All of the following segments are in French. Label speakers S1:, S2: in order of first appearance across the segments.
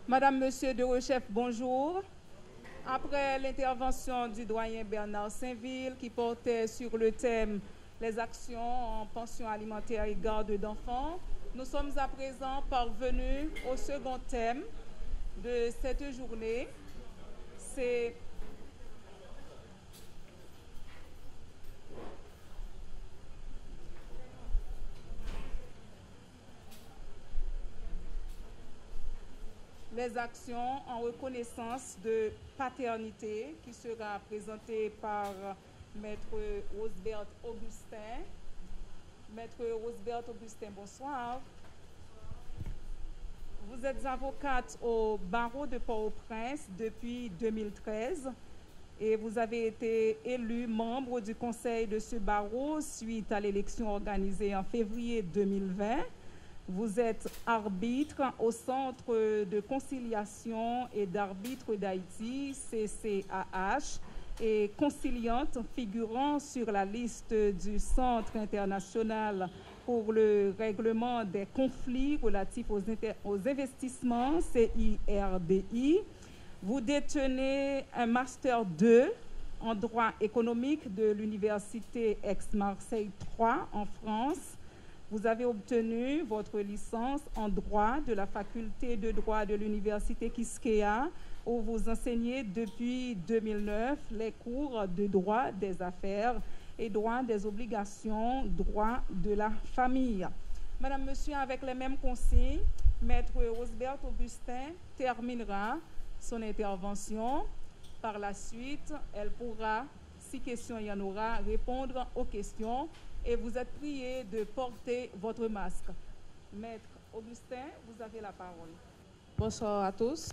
S1: Madame, Monsieur de Rechef, bonjour. Après l'intervention du doyen Bernard Saint-Ville qui portait sur le thème « Les actions en pension alimentaire et garde d'enfants », nous sommes à présent parvenus au second thème de cette journée. C'est les actions en reconnaissance de paternité qui sera présentée par Maître Rosebert Augustin. Maître Rosebert Augustin, bonsoir. Vous êtes avocate au barreau de Port-au-Prince depuis 2013 et vous avez été élu membre du conseil de ce barreau suite à l'élection organisée en février 2020. Vous êtes arbitre au Centre de conciliation et d'arbitre d'Haïti, CCAH, et conciliante figurant sur la liste du Centre international pour le règlement des conflits relatifs aux investissements, CIRDI. Vous détenez un Master 2 en droit économique de l'Université Aix-Marseille 3 en France. Vous avez obtenu votre licence en droit de la faculté de droit de l'Université Quisqueya, où vous enseignez depuis 2009 les cours de droit des affaires et droit des obligations, droit de la famille. Madame, Monsieur, avec les mêmes consignes, Maître Rosebert Augustin terminera son intervention. Par la suite, elle pourra, si question il y en aura, répondre aux questions et vous êtes prié de porter votre masque. Maître Augustin, vous avez la parole.
S2: Bonsoir à tous.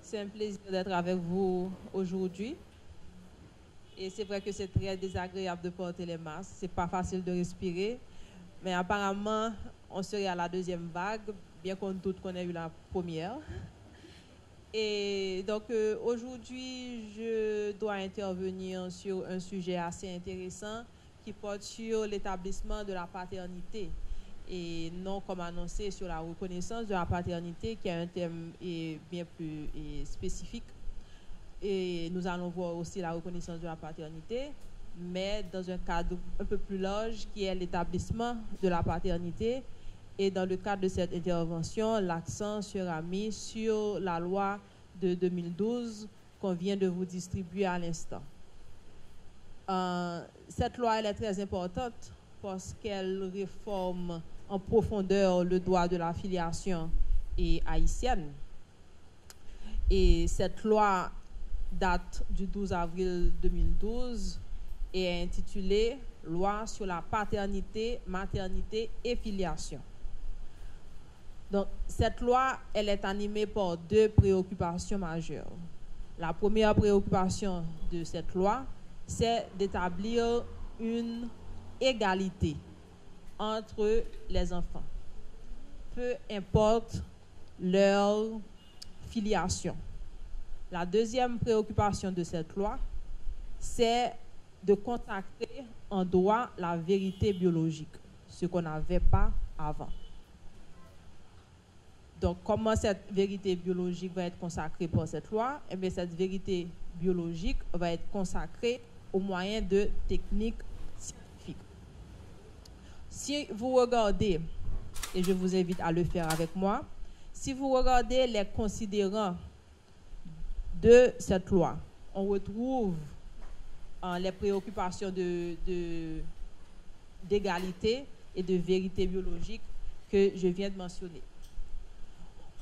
S2: C'est un plaisir d'être avec vous aujourd'hui. Et c'est vrai que c'est très désagréable de porter les masques. C'est pas facile de respirer. Mais apparemment, on serait à la deuxième vague, bien qu'on doute qu'on ait eu la première. Et donc aujourd'hui, je dois intervenir sur un sujet assez intéressant qui porte sur l'établissement de la paternité et non comme annoncé sur la reconnaissance de la paternité qui est un thème bien plus spécifique. Et nous allons voir aussi la reconnaissance de la paternité, mais dans un cadre un peu plus large qui est l'établissement de la paternité. Et dans le cadre de cette intervention, l'accent sera mis sur la loi de 2012 qu'on vient de vous distribuer à l'instant. Cette loi elle est très importante parce qu'elle réforme en profondeur le droit de la filiation haïtienne. Et cette loi date du 12 avril 2012 et est intitulée « Loi sur la paternité, maternité et filiation ». Donc, cette loi, elle est animée par deux préoccupations majeures. La première préoccupation de cette loi, c'est d'établir une égalité entre les enfants, peu importe leur filiation. La deuxième préoccupation de cette loi, c'est de consacrer en droit la vérité biologique, ce qu'on n'avait pas avant. Donc, comment cette vérité biologique va être consacrée par cette loi? Eh bien, cette vérité biologique va être consacrée au moyen de techniques scientifiques. Si vous regardez, et je vous invite à le faire avec moi, si vous regardez les considérants de cette loi, on retrouve les préoccupations d'égalité et de vérité biologique que je viens de mentionner.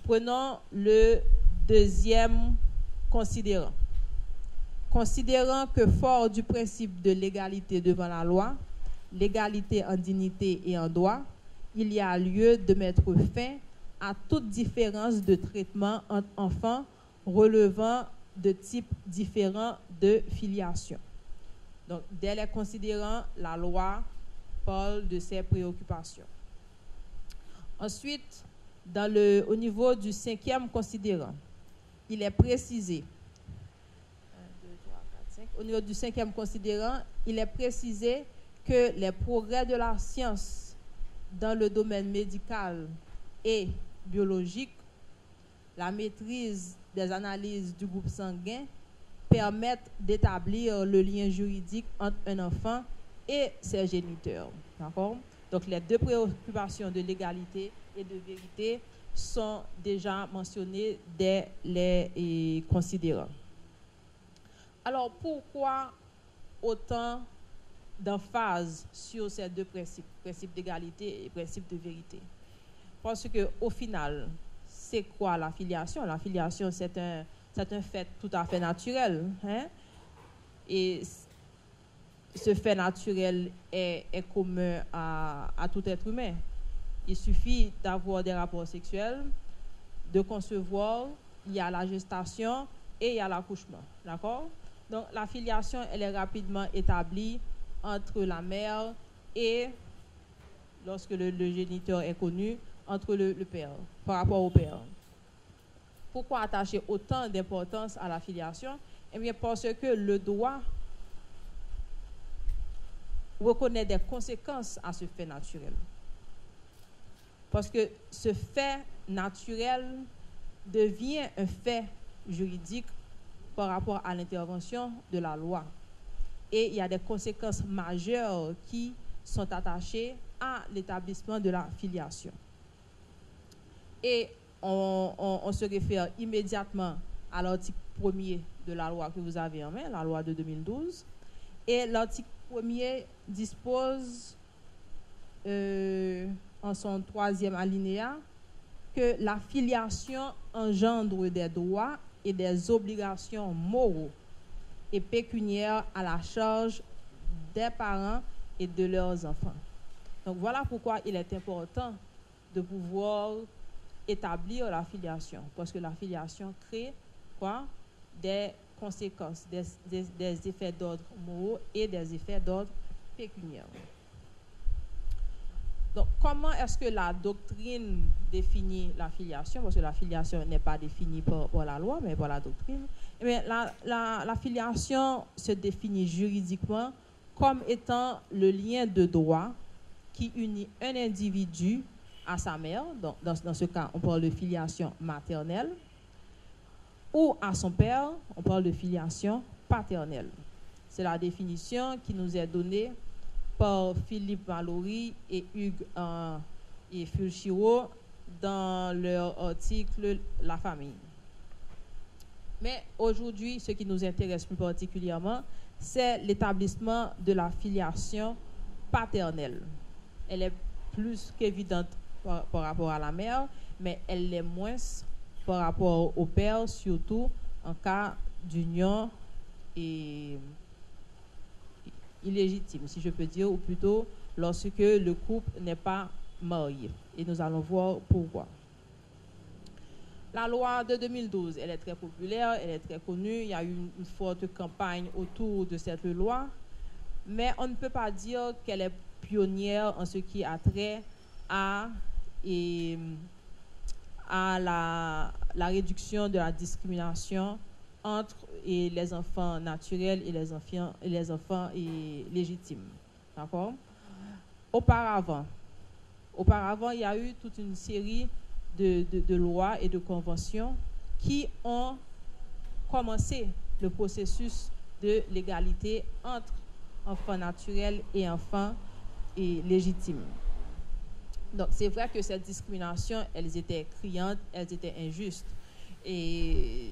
S2: Prenons le deuxième considérant. Considérant que fort du principe de l'égalité devant la loi, l'égalité en dignité et en droit, il y a lieu de mettre fin à toute différence de traitement entre enfants relevant de types différents de filiation. Donc, dès les considérants, la loi parle de ces préoccupations. Ensuite, au niveau du cinquième considérant, il est précisé, au niveau du cinquième considérant, il est précisé que les progrès de la science dans le domaine médical et biologique la maîtrise des analyses du groupe sanguin permettent d'établir le lien juridique entre un enfant et ses géniteurs. D'accord? Donc les deux préoccupations de légalité et de vérité sont déjà mentionnées dès les considérants. Alors pourquoi autant d'emphase sur ces deux principes, principe d'égalité et principe de vérité? Parce que au final, c'est quoi la filiation? La filiation, c'est un fait tout à fait naturel. Hein? Et ce fait naturel est commun à tout être humain. Il suffit d'avoir des rapports sexuels, de concevoir, il y a la gestation et il y a l'accouchement. D'accord? Donc la filiation, elle est rapidement établie entre la mère et, lorsque le géniteur est connu, entre le père, par rapport au père. Pourquoi attacher autant d'importance à la filiation? Eh bien, parce que le droit reconnaît des conséquences à ce fait naturel. Parce que ce fait naturel devient un fait juridique par rapport à l'intervention de la loi. Et il y a des conséquences majeures qui sont attachées à l'établissement de la filiation. Et on se réfère immédiatement à l'article 1er de la loi que vous avez en main, la loi de 2012. Et l'article 1er dispose, en son 3e alinéa, que la filiation engendre des droits et des obligations moraux et pécuniaires à la charge des parents et de leurs enfants. Donc voilà pourquoi il est important de pouvoir établir la filiation, parce que la filiation crée quoi? Des conséquences, des effets d'ordre moraux et des effets d'ordre pécuniaire. Donc, comment est-ce que la doctrine définit la filiation? Parce que la filiation n'est pas définie par la loi, mais par la doctrine. Eh bien, la filiation se définit juridiquement comme étant le lien de droit qui unit un individu à sa mère, donc dans ce cas, on parle de filiation maternelle, ou à son père, on parle de filiation paternelle. C'est la définition qui nous est donnée par Philippe Mallory et Hugues et Fulchiro dans leur article « La famille ». Mais aujourd'hui, ce qui nous intéresse plus particulièrement, c'est l'établissement de la filiation paternelle. Elle est plus qu'évidente par rapport à la mère, mais elle l'est moins par rapport au père, surtout en cas d'union illégitime, si je peux dire, ou plutôt lorsque le couple n'est pas marié. Et nous allons voir pourquoi. La loi de 2012, elle est très populaire, elle est très connue. Il y a eu une forte campagne autour de cette loi, mais on ne peut pas dire qu'elle est pionnière en ce qui a trait à la réduction de la discrimination entre les enfants naturels et les enfants légitimes. D'accord? Auparavant, il y a eu toute une série de lois et de conventions qui ont commencé le processus de l'égalité entre enfants naturels et enfants légitimes. Donc, c'est vrai que cette discrimination, elles étaient criantes, elles étaient injustes. Et,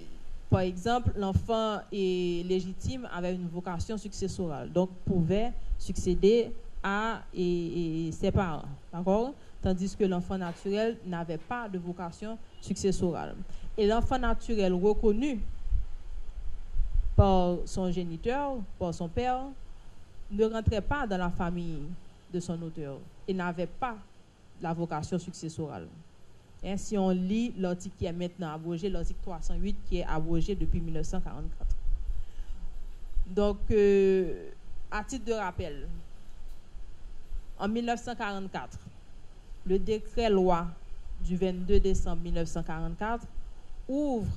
S2: par exemple, l'enfant légitime avait une vocation successorale, donc pouvait succéder à ses parents, d'accord? Tandis que l'enfant naturel n'avait pas de vocation successorale. Et l'enfant naturel reconnu par son géniteur, par son père, ne rentrait pas dans la famille de son auteur et n'avait pas la vocation successorale. Et si on lit l'article qui est maintenant abrogé, l'article 308 qui est abrogé depuis 1944. Donc, à titre de rappel, en 1944, le décret loi du 22 décembre 1944 ouvre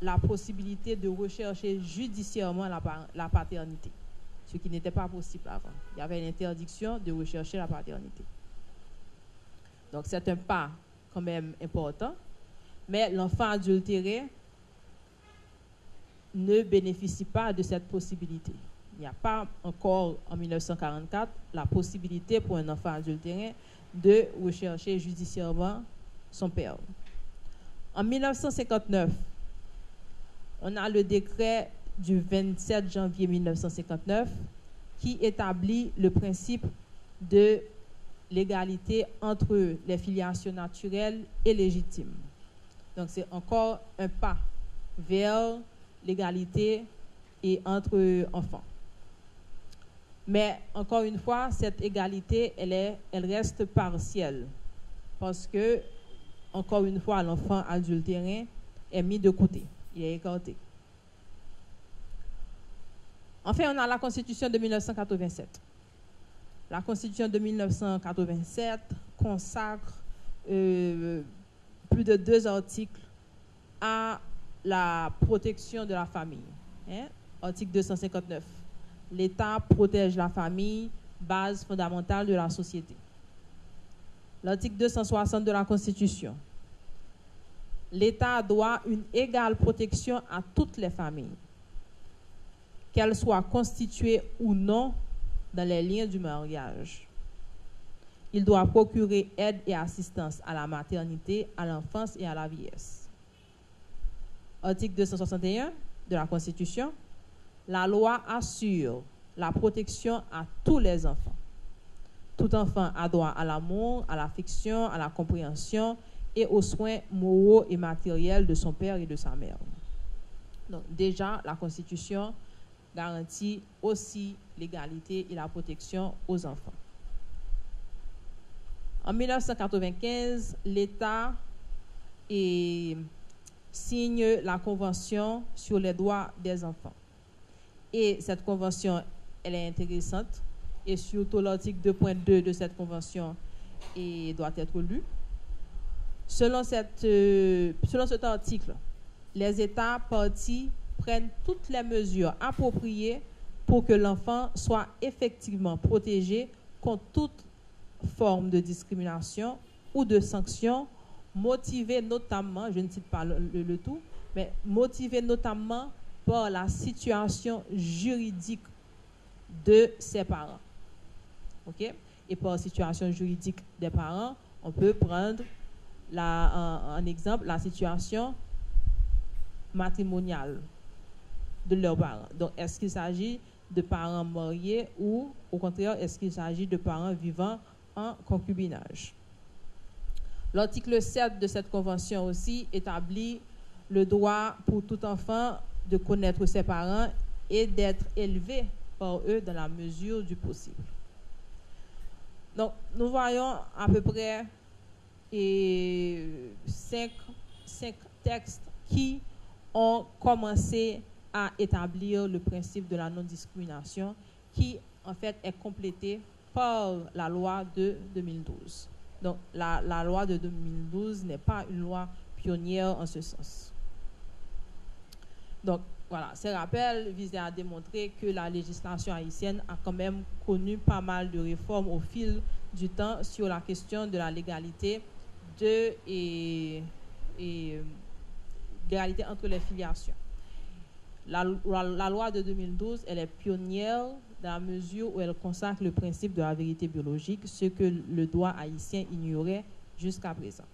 S2: la possibilité de rechercher judiciairement la paternité, ce qui n'était pas possible avant. Il y avait une interdiction de rechercher la paternité. Donc c'est un pas quand même important, Mais l'enfant adultéré ne bénéficie pas de cette possibilité. Il n'y a pas encore, en 1944, la possibilité pour un enfant adultéré de rechercher judiciairement son père. En 1959, on a le décret du 27 janvier 1959 qui établit le principe de l'égalité entre les filiations naturelles et légitimes. Donc c'est encore un pas vers l'égalité et entre enfants. Mais encore une fois, cette égalité, elle reste partielle parce que, encore une fois, l'enfant adultéré est mis de côté, il est écarté. Enfin, on a la Constitution de 1987. La Constitution de 1987 consacre plus de 2 articles à la protection de la famille. Article 259. L'État protège la famille, base fondamentale de la société. L'article 260 de la Constitution. L'État doit une égale protection à toutes les familles, qu'elles soient constituées ou non dans les liens du mariage. Il doit procurer aide et assistance à la maternité, à l'enfance et à la vieillesse. Article 261 de la Constitution. La loi assure la protection à tous les enfants. Tout enfant a droit à l'amour, à l'affection, à la compréhension et aux soins moraux et matériels de son père et de sa mère. Donc déjà, la Constitution garantit aussi l'égalité et la protection aux enfants. En 1995, l'État signe la Convention sur les droits des enfants. Et cette convention, elle est intéressante. Et surtout l'article 2.2 de cette convention doit être lu. Selon cet article, les États partis prennent toutes les mesures appropriées pour que l'enfant soit effectivement protégé contre toute forme de discrimination ou de sanction motivée notamment, je ne cite pas le tout, mais motivée notamment par la situation juridique de ses parents. Okay? Et par situation juridique des parents, on peut prendre en exemple la situation matrimoniale de leurs parents. Donc, est-ce qu'il s'agit de parents mariés ou, au contraire, est-ce qu'il s'agit de parents vivant en concubinage? L'article 7 de cette convention aussi établit le droit pour tout enfant de connaître ses parents et d'être élevé par eux dans la mesure du possible. Donc, nous voyons à peu près 5 textes qui ont commencé à établir le principe de la non-discrimination qui, en fait, est complété par la loi de 2012. Donc, la loi de 2012 n'est pas une loi pionnière en ce sens. Donc, voilà, ces rappels visaient à démontrer que la législation haïtienne a quand même connu pas mal de réformes au fil du temps sur la question de la légalité l'égalité entre les filiations. La loi de 2012, elle est pionnière dans la mesure où elle consacre le principe de la vérité biologique, ce que le droit haïtien ignorait jusqu'à présent.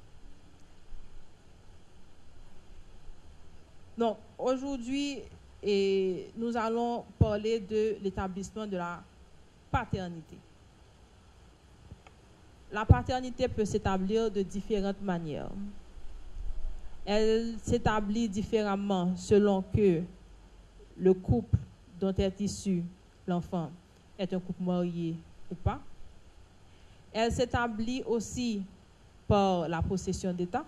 S2: Donc, aujourd'hui, nous allons parler de l'établissement de la paternité. La paternité peut s'établir de différentes manières. Elle s'établit différemment selon que le couple dont est issu l'enfant est un couple marié ou pas. Elle s'établit aussi par la possession d'État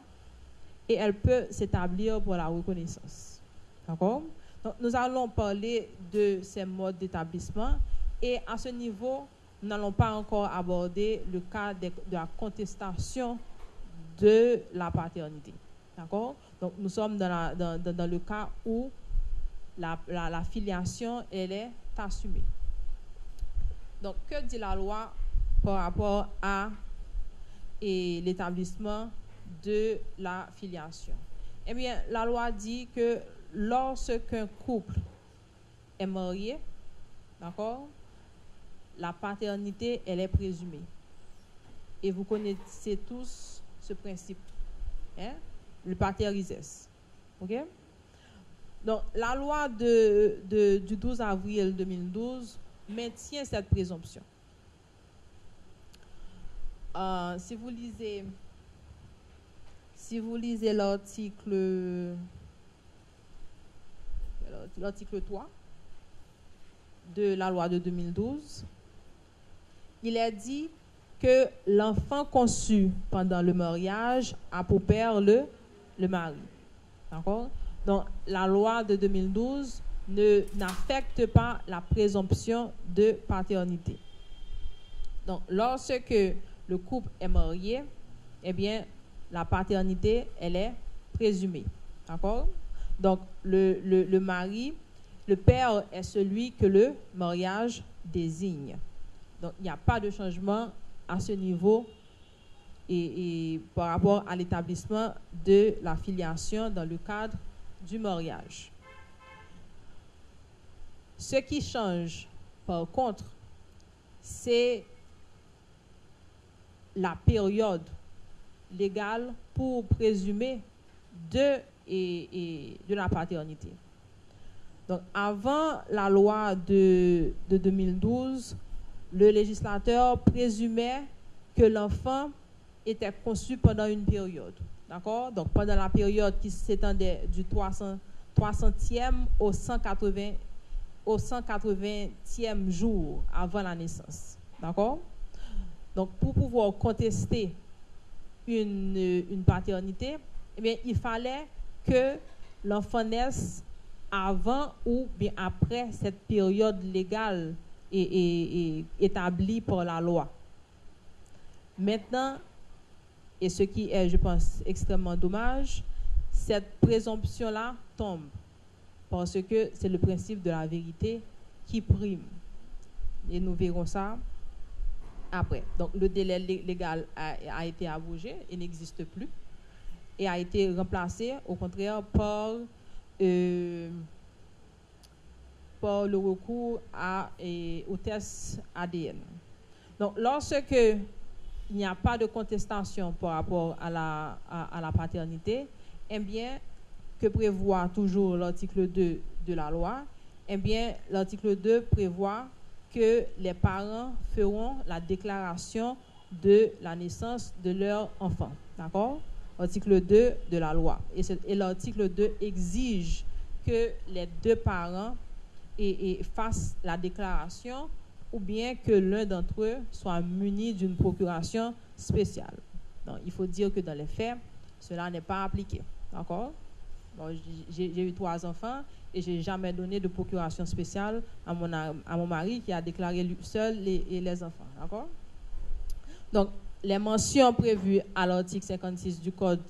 S2: et elle peut s'établir par la reconnaissance. D'accord? Donc, nous allons parler de ces modes d'établissement et à ce niveau, nous n'allons pas encore aborder le cas de la contestation de la paternité. D'accord? Donc, nous sommes dans le cas où la filiation, elle est assumée. Donc, que dit la loi par rapport à l'établissement de la filiation? Eh bien, la loi dit que lorsqu'un couple est marié, d'accord, la paternité, elle est présumée. Et vous connaissez tous ce principe, hein? Le pater-ises. OK? Donc, la loi du 12 avril 2012 maintient cette présomption. Si vous lisez l'article 3 de la loi de 2012, il est dit que l'enfant conçu pendant le mariage a pour père le mari. D'accord? Donc, la loi de 2012 n'affecte pas la présomption de paternité. Donc, lorsque le couple est marié, eh bien, la paternité, elle est présumée. D'accord? Donc, le mari, le père est celui que le mariage désigne. Donc, il n'y a pas de changement à ce niveau et par rapport à l'établissement de la filiation dans le cadre du mariage. Ce qui change, par contre, c'est la période légale pour présumer de la paternité. Donc, avant la loi de 2012, le législateur présumait que l'enfant était conçu pendant une période. D'accord? Donc, pendant la période qui s'étendait du 300e au 180e jour avant la naissance. D'accord? Donc, pour pouvoir contester une paternité, eh bien, il fallait que l'enfant naisse avant ou bien après cette période légale et établie par la loi. Maintenant, et ce qui est, je pense, extrêmement dommage, cette présomption-là tombe parce que c'est le principe de la vérité qui prime. Et nous verrons ça après. Donc, le délai légal a été abrogé et n'existe plus et a été remplacé, au contraire, par le recours au test ADN. Donc, lorsque il n'y a pas de contestation par rapport à la paternité, eh bien, que prévoit toujours l'article 2 de la loi? Eh bien, l'article 2 prévoit que les parents feront la déclaration de la naissance de leur enfant. D'accord? Article 2 de la loi. Et l'article 2 exige que les deux parents fassent la déclaration ou bien que l'un d'entre eux soit muni d'une procuration spéciale. Donc, il faut dire que dans les faits, cela n'est pas appliqué. D'accord? Bon, j'ai eu 3 enfants et je n'ai jamais donné de procuration spéciale à mon mari qui a déclaré lui seul les enfants. D'accord? Donc, les mentions prévues à l'article 56 du Code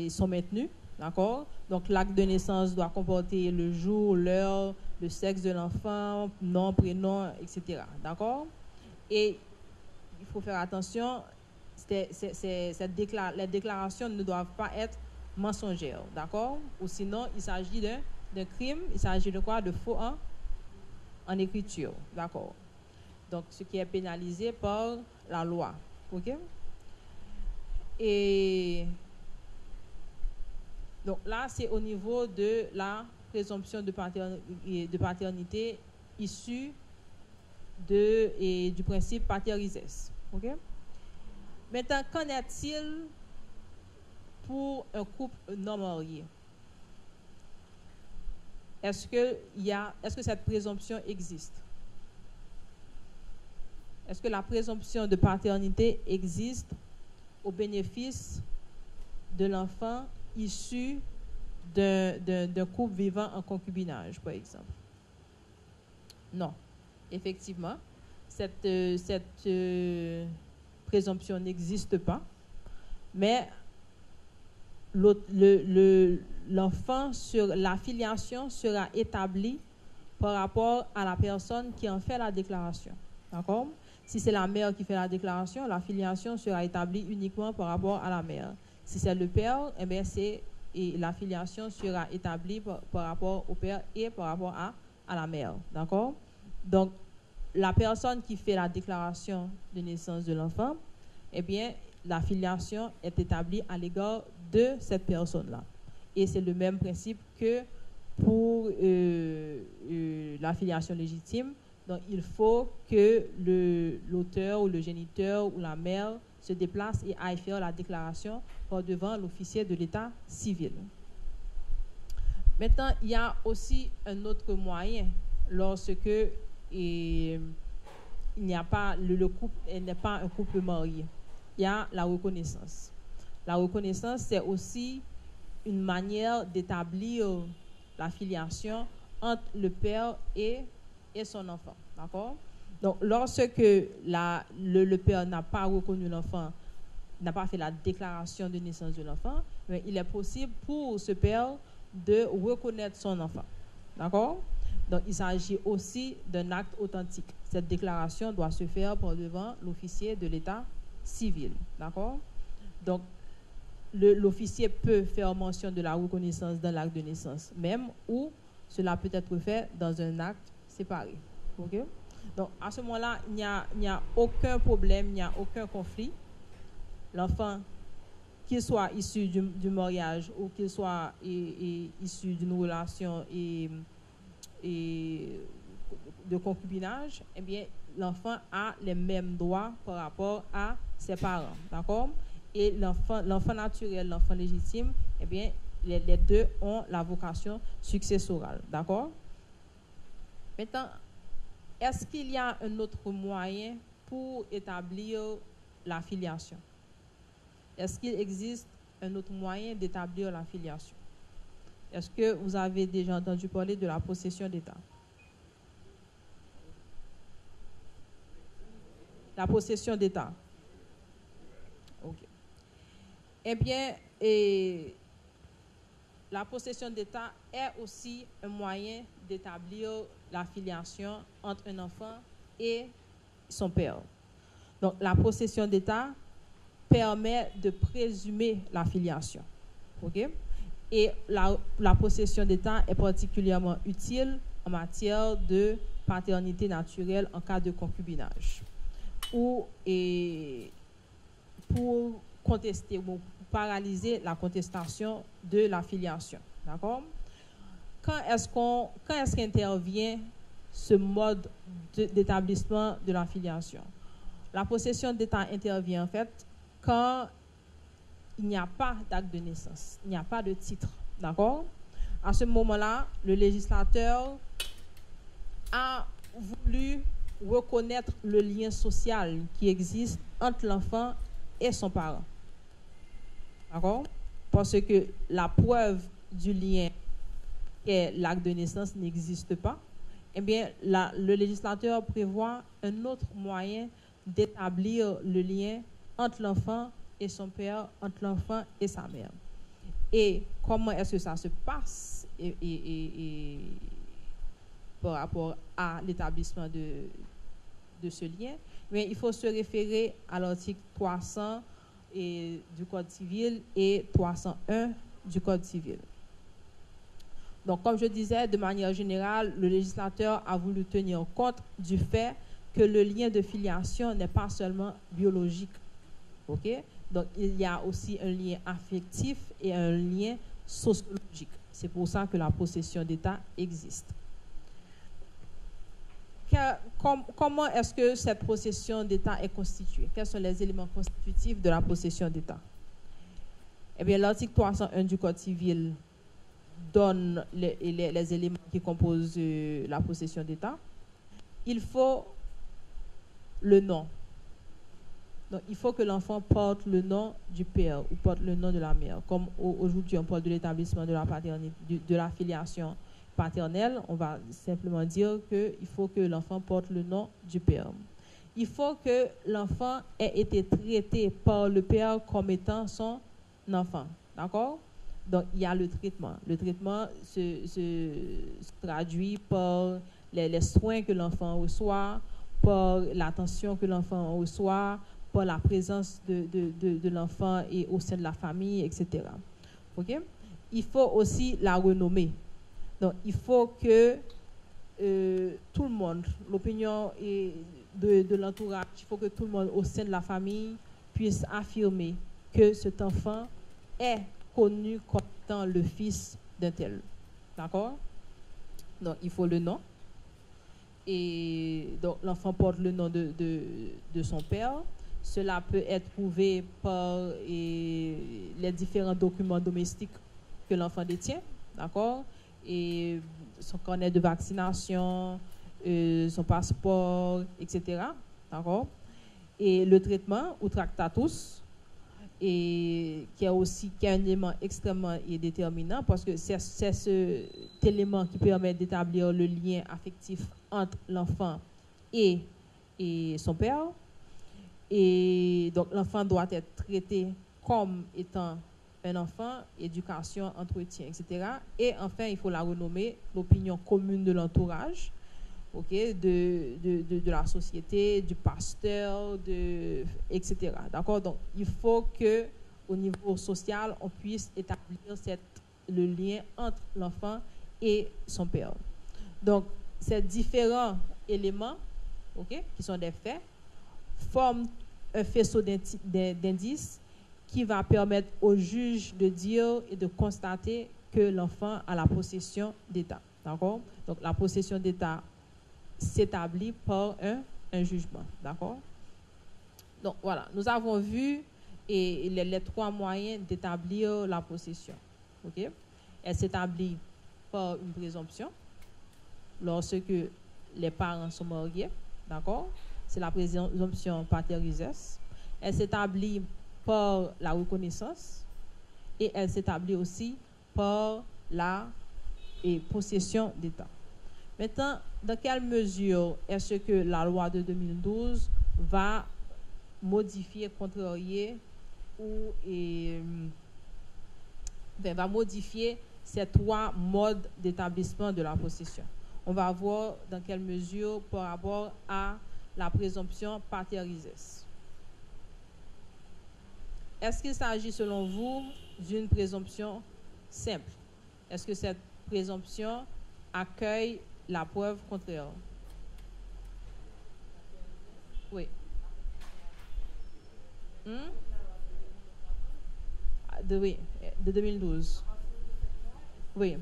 S2: sont maintenues. D'accord? Donc, l'acte de naissance doit comporter le jour, l'heure, le sexe de l'enfant, nom, prénom, etc. D'accord? Et il faut faire attention, les déclarations ne doivent pas être mensongères. D'accord? Ou sinon, il s'agit d'un crime, il s'agit de quoi? De faux en écriture. D'accord? Donc, ce qui est pénalisé par la loi. OK? Et donc là, c'est au niveau de la présomption de paternité issue du principe pater-ises. OK? Maintenant, qu'en est-il pour un couple non marié? Est-ce que cette présomption existe? Est-ce que la présomption de paternité existe au bénéfice de l'enfant issu d'un couple vivant en concubinage, par exemple? Non. Effectivement, cette présomption n'existe pas, mais l'enfant la filiation sera établie par rapport à la personne qui en fait la déclaration. D'accord? Si c'est la mère qui fait la déclaration, la filiation sera établie uniquement par rapport à la mère. Si c'est le père, eh bien c'est et la filiation sera établie par rapport au père et par rapport à la mère. D'accord? Donc, la personne qui fait la déclaration de naissance de l'enfant, eh bien, la filiation est établie à l'égard de cette personne-là. Et c'est le même principe que pour la filiation légitime. Donc, il faut que l'auteur ou le géniteur ou la mère se déplace et aille faire la déclaration par devant l'officier de l'état civil. Maintenant, il y a aussi un autre moyen lorsque il n'y a pas le couple n'est pas un couple marié. Il y a la reconnaissance. La reconnaissance, c'est aussi une manière d'établir la filiation entre le père et son enfant. D'accord? Donc, lorsque le père n'a pas reconnu l'enfant, n'a pas fait la déclaration de naissance de l'enfant, il est possible pour ce père de reconnaître son enfant. D'accord? Donc, il s'agit aussi d'un acte authentique. Cette déclaration doit se faire par devant l'officier de l'état civil. D'accord? Donc, l'officier peut faire mention de la reconnaissance dans l'acte de naissance, même ou cela peut être fait dans un acte séparé. Okay? Donc, à ce moment-là, il n'y a aucun problème, il n'y a aucun conflit. L'enfant, qu'il soit issu du mariage ou qu'il soit issu d'une relation et de concubinage, eh bien, l'enfant a les mêmes droits par rapport à ses parents. D'accord? Et l'enfant naturel, l'enfant légitime, eh bien, les deux ont la vocation successorale. D'accord? Maintenant, est-ce qu'il y a un autre moyen pour établir la filiation? Est-ce qu'il existe un autre moyen d'établir la filiation? Est-ce que vous avez déjà entendu parler de la possession d'État? La possession d'État. OK. Eh bien, la possession d'État est aussi un moyen d'établir la filiation entre un enfant et son père. Donc, la possession d'État permet de présumer la filiation. OK? Et la possession d'État est particulièrement utile en matière de paternité naturelle en cas de concubinage ou pour contester ou pour paralyser la contestation de la filiation. D'accord? Quand est-ce qu'intervient ce mode d'établissement de la filiation? La possession d'État intervient en fait quand il n'y a pas d'acte de naissance, il n'y a pas de titre. D'accord? À ce moment-là, le législateur a voulu reconnaître le lien social qui existe entre l'enfant et son parent. D'accord? Parce que la preuve du lien et l'acte de naissance n'existe pas, eh bien, le législateur prévoit un autre moyen d'établir le lien entre l'enfant et son père, entre l'enfant et sa mère. Et comment est-ce que ça se passe par rapport à l'établissement de ce lien? Mais il faut se référer à l'article 300 du Code civil et 301 du Code civil. Donc, comme je disais, de manière générale, le législateur a voulu tenir compte du fait que le lien de filiation n'est pas seulement biologique. OK? Donc, il y a aussi un lien affectif et un lien sociologique. C'est pour ça que la possession d'État existe. Comment est-ce que cette possession d'État est constituée? Quels sont les éléments constitutifs de la possession d'État? Eh bien, l'article 301 du Code civil donne les éléments qui composent la possession d'État. Il faut le nom. Donc, il faut que l'enfant porte le nom du père ou porte le nom de la mère. Comme aujourd'hui, on parle de l'établissement de la paternité, de la filiation paternelle, on va simplement dire qu'il faut que l'enfant porte le nom du père. Il faut que l'enfant ait été traité par le père comme étant son enfant. D'accord? Donc, il y a le traitement. Le traitement se traduit par les soins que l'enfant reçoit, par l'attention que l'enfant reçoit, par la présence de l'enfant et au sein de la famille, etc. OK? il faut aussi la renommer. Donc, il faut que tout le monde, l'opinion de l'entourage, il faut que tout le monde au sein de la famille puisse affirmer que cet enfant est connu comme étant le fils d'un tel. D'accord? Donc, il faut le nom. Et donc, l'enfant porte le nom de son père. Cela peut être prouvé par les différents documents domestiques que l'enfant détient. D'accord? Et son carnet de vaccination, son passeport, etc. D'accord? Et le traitement ou tractatus, et qui a un élément extrêmement déterminant parce que c'est cet élément qui permet d'établir le lien affectif entre l'enfant et son père. Et donc l'enfant doit être traité comme étant un enfant, éducation, entretien, etc. Et enfin, il faut la renommer l'opinion commune de l'entourage, okay, de la société, du pasteur, etc. D'accord? Donc, il faut qu'au niveau social, on puisse établir le lien entre l'enfant et son père. Donc, ces différents éléments, okay, qui sont des faits, forment un faisceau d'indices qui va permettre au juge de dire et de constater que l'enfant a la possession d'État. D'accord? Donc, la possession d'État s'établit par un jugement. D'accord? Donc, voilà. Nous avons vu les trois moyens d'établir la possession. OK? Elle s'établit par une présomption lorsque les parents sont mariés. D'accord? C'est la présomption pater iuris. Elle s'établit par la reconnaissance et elle s'établit aussi par la possession d'État. Maintenant, dans quelle mesure est-ce que la loi de 2012 va modifier, contrarier ou va modifier ces trois modes d'établissement de la possession? On va voir dans quelle mesure par rapport à la présomption pater iuris. Est-ce qu'il s'agit, selon vous, d'une présomption simple? Est-ce que cette présomption accueille la preuve contraire? Oui. Oui, de 2012. Oui.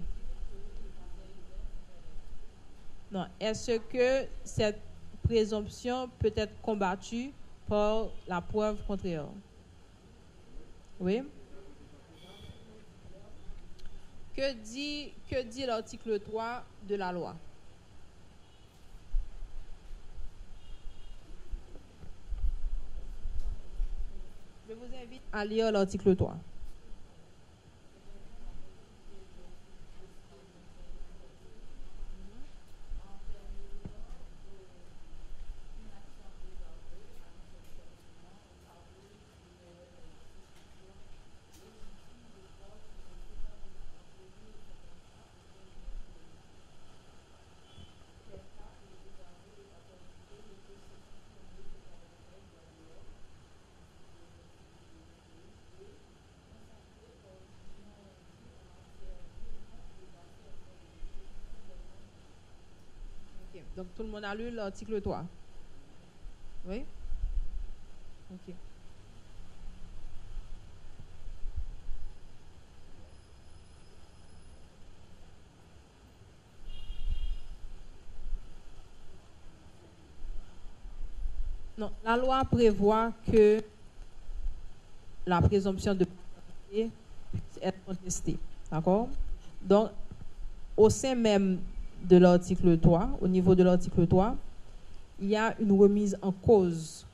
S2: Non. Est-ce que cette présomption peut être combattue par la preuve contraire? Oui. Que dit l'article 3 de la loi? Je vous invite à lire l'article 3. Donc, tout le monde a lu l'article 3? Oui? OK. Non, la loi prévoit que la présomption de paternité puisse être contestée. D'accord? Donc, au sein même de l'article 3, au niveau de l'article 3, il y a une remise en cause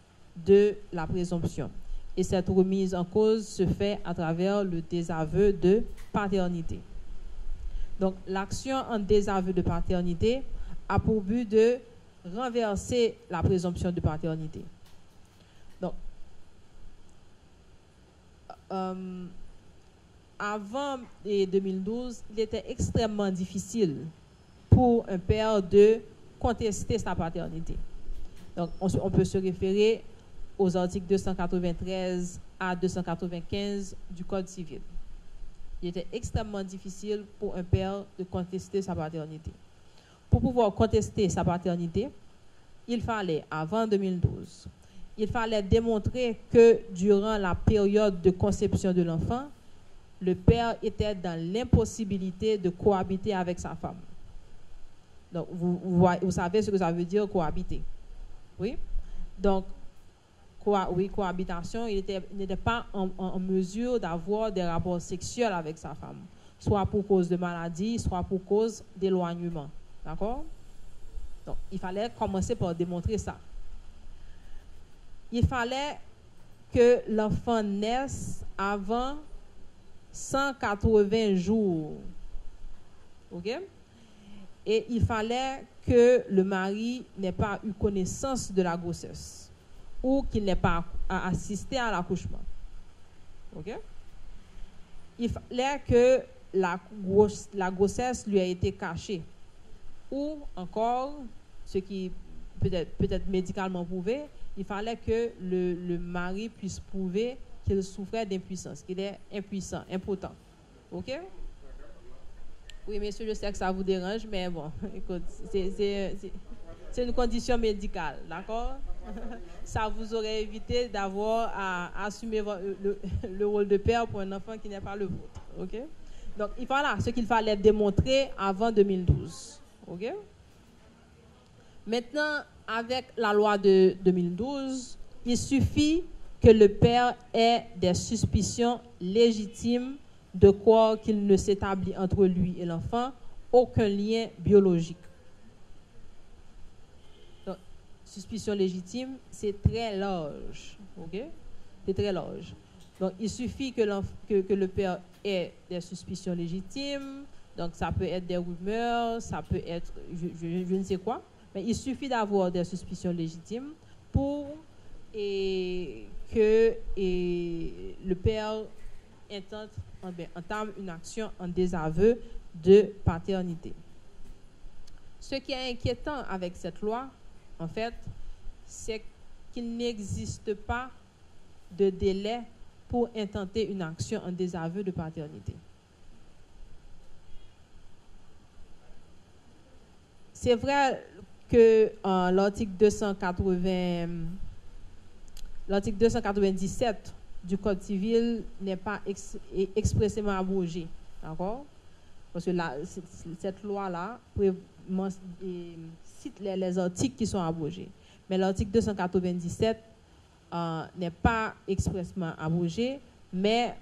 S2: de la présomption. Et cette remise en cause se fait à travers le désaveu de paternité. Donc, l'action en désaveu de paternité a pour but de renverser la présomption de paternité. Donc, avant 2012, il était extrêmement difficile pour un père de contester sa paternité. Donc, on peut se référer aux articles 293 à 295 du Code civil. Il était extrêmement difficile pour un père de contester sa paternité. Pour pouvoir contester sa paternité, il fallait, avant 2012, il fallait démontrer que durant la période de conception de l'enfant, le père était dans l'impossibilité de cohabiter avec sa femme. Donc, vous savez ce que ça veut dire cohabiter. Oui? Donc, cohabitation, il n'était pas en mesure d'avoir des rapports sexuels avec sa femme, soit pour cause de maladie, soit pour cause d'éloignement. D'accord? Donc, il fallait commencer par démontrer ça. Il fallait que l'enfant naisse avant 180 jours. OK? Et il fallait que le mari n'ait pas eu connaissance de la grossesse ou qu'il n'ait pas assisté à l'accouchement. OK? Il fallait que la grossesse lui ait été cachée. Ou encore, ce qui peut-être médicalement prouvé, il fallait que le mari puisse prouver qu'il souffrait d'impuissance, qu'il est impuissant, impotent. OK? Oui, messieurs, je sais que ça vous dérange, mais bon, écoute, c'est une condition médicale, d'accord? Ça vous aurait évité d'avoir à assumer le rôle de père pour un enfant qui n'est pas le vôtre. OK? Donc, voilà ce qu'il fallait démontrer avant 2012. OK? Maintenant, avec la loi de 2012, il suffit que le père ait des suspicions légitimes de croire qu'il ne s'établit entre lui et l'enfant aucun lien biologique. Donc, suspicion légitime, c'est très large. OK? C'est très large. Donc, il suffit que le père ait des suspicions légitimes. Donc, ça peut être des rumeurs, ça peut être je ne sais quoi. Mais il suffit d'avoir des suspicions légitimes pour que le père entame une action en désaveu de paternité. Ce qui est inquiétant avec cette loi, en fait, c'est qu'il n'existe pas de délai pour intenter une action en désaveu de paternité. C'est vrai que l'article 297 du Code civil n'est pas expressément abrogé. D'accord? Parce que cette loi-là cite les articles qui sont abrogés. Mais l'article 297 n'est pas expressément abrogé, mais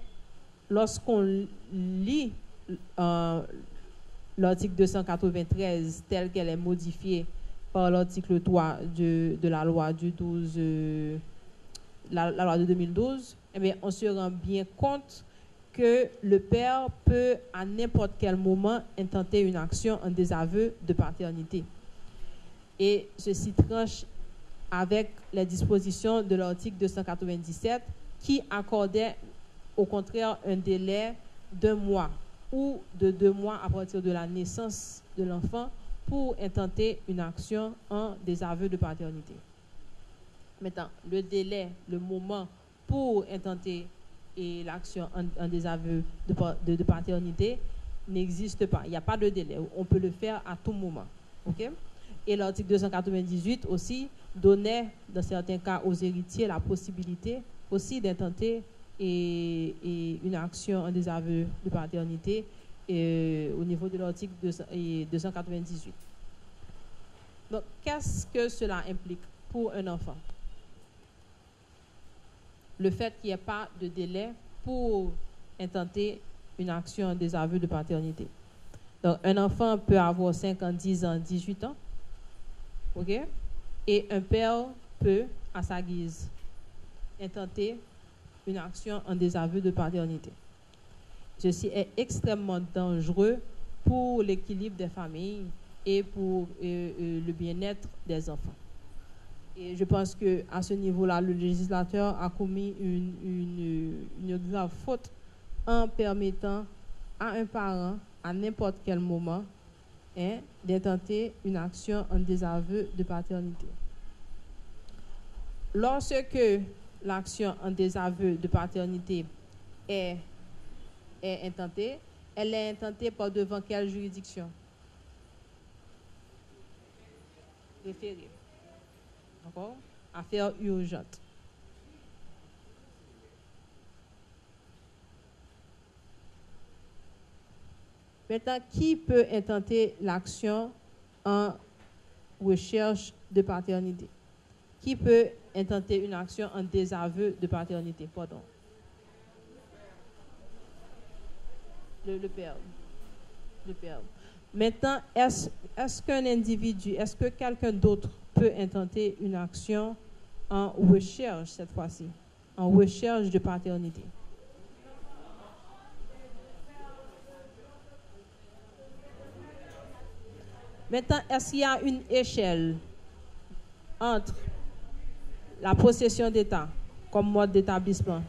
S2: lorsqu'on lit l'article 293 tel qu'elle est modifiée par l'article 3 de la loi du 12, la loi de 2012, eh bien, on se rend bien compte que le père peut à n'importe quel moment intenter une action en désaveu de paternité. Et ceci tranche avec les dispositions de l'article 297 qui accordait au contraire un délai d'1 mois ou de 2 mois à partir de la naissance de l'enfant pour intenter une action en désaveu de paternité. Maintenant, le délai, le moment pour intenter l'action en désaveu de paternité n'existe pas. Il n'y a pas de délai. On peut le faire à tout moment. OK? Et l'article 298 aussi donnait, dans certains cas, aux héritiers la possibilité aussi d'intenter une action en désaveu de paternité au niveau de l'article 298. Donc, qu'est-ce que cela implique pour un enfant? Le fait qu'il n'y ait pas de délai pour intenter une action en désaveu de paternité. Donc, un enfant peut avoir 5 ans, 10 ans, 18 ans, OK? Et un père peut, à sa guise, intenter une action en désaveu de paternité. Ceci est extrêmement dangereux pour l'équilibre des familles et pour le bien-être des enfants. Et je pense qu'à ce niveau-là, le législateur a commis une grave faute en permettant à un parent, à n'importe quel moment, d'intenter une action en désaveu de paternité. Lorsque l'action en désaveu de paternité est est intentée, elle est intentée par devant quelle juridiction? Référé. D'accord? Affaire urgente. Maintenant, qui peut intenter l'action en recherche de paternité? Qui peut intenter une action en désaveu de paternité? Pardon. Le père. Le père. Maintenant, est-ce qu'un individu, est-ce que quelqu'un d'autre peut intenter une action en recherche cette fois-ci, en recherche de paternité? Maintenant, est-ce qu'il y a une échelle entre la possession d'État comme mode d'établissement,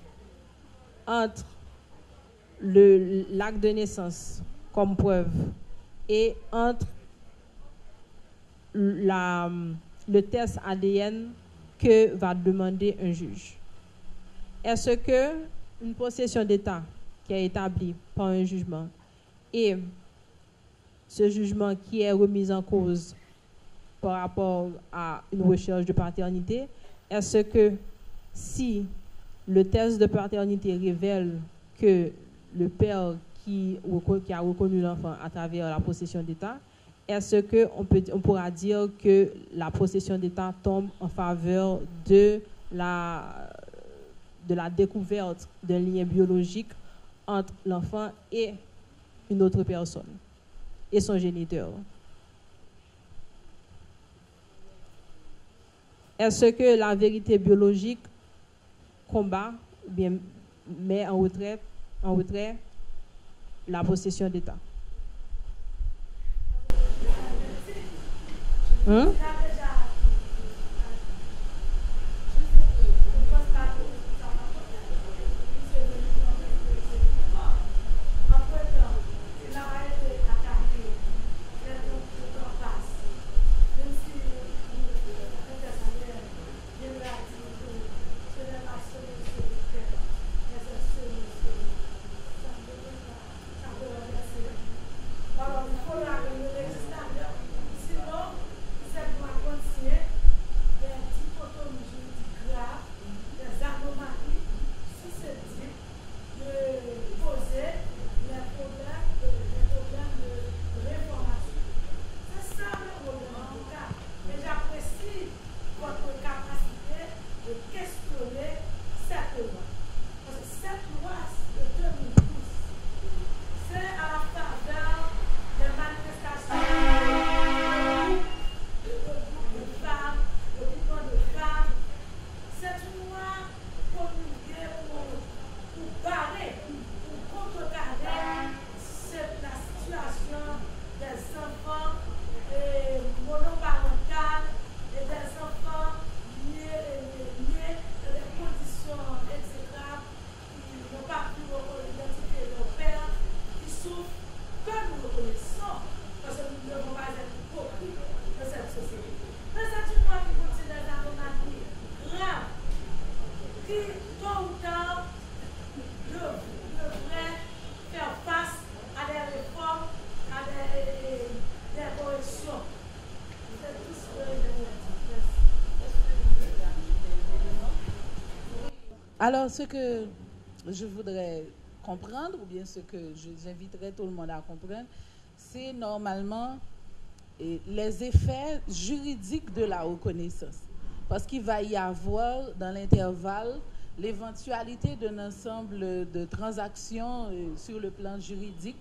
S2: entre l'acte de naissance comme preuve et entre le test ADN que va demander un juge? Est-ce que une possession d'État qui est établie par un jugement et ce jugement qui est remis en cause par rapport à une recherche de paternité, est-ce que si le test de paternité révèle que le père qui a reconnu l'enfant à travers la possession d'État, est-ce qu'on pourra dire que la possession d'État tombe en faveur de la découverte d'un lien biologique entre l'enfant et une autre personne et son géniteur? Est-ce que la vérité biologique combat ou bien met en retrait la possession d'État?
S3: Alors, ce que je voudrais comprendre, ou bien ce que j'inviterais tout le monde à comprendre, c'est normalement les effets juridiques de la reconnaissance. Parce qu'il va y avoir, dans l'intervalle, l'éventualité d'un ensemble de transactions sur le plan juridique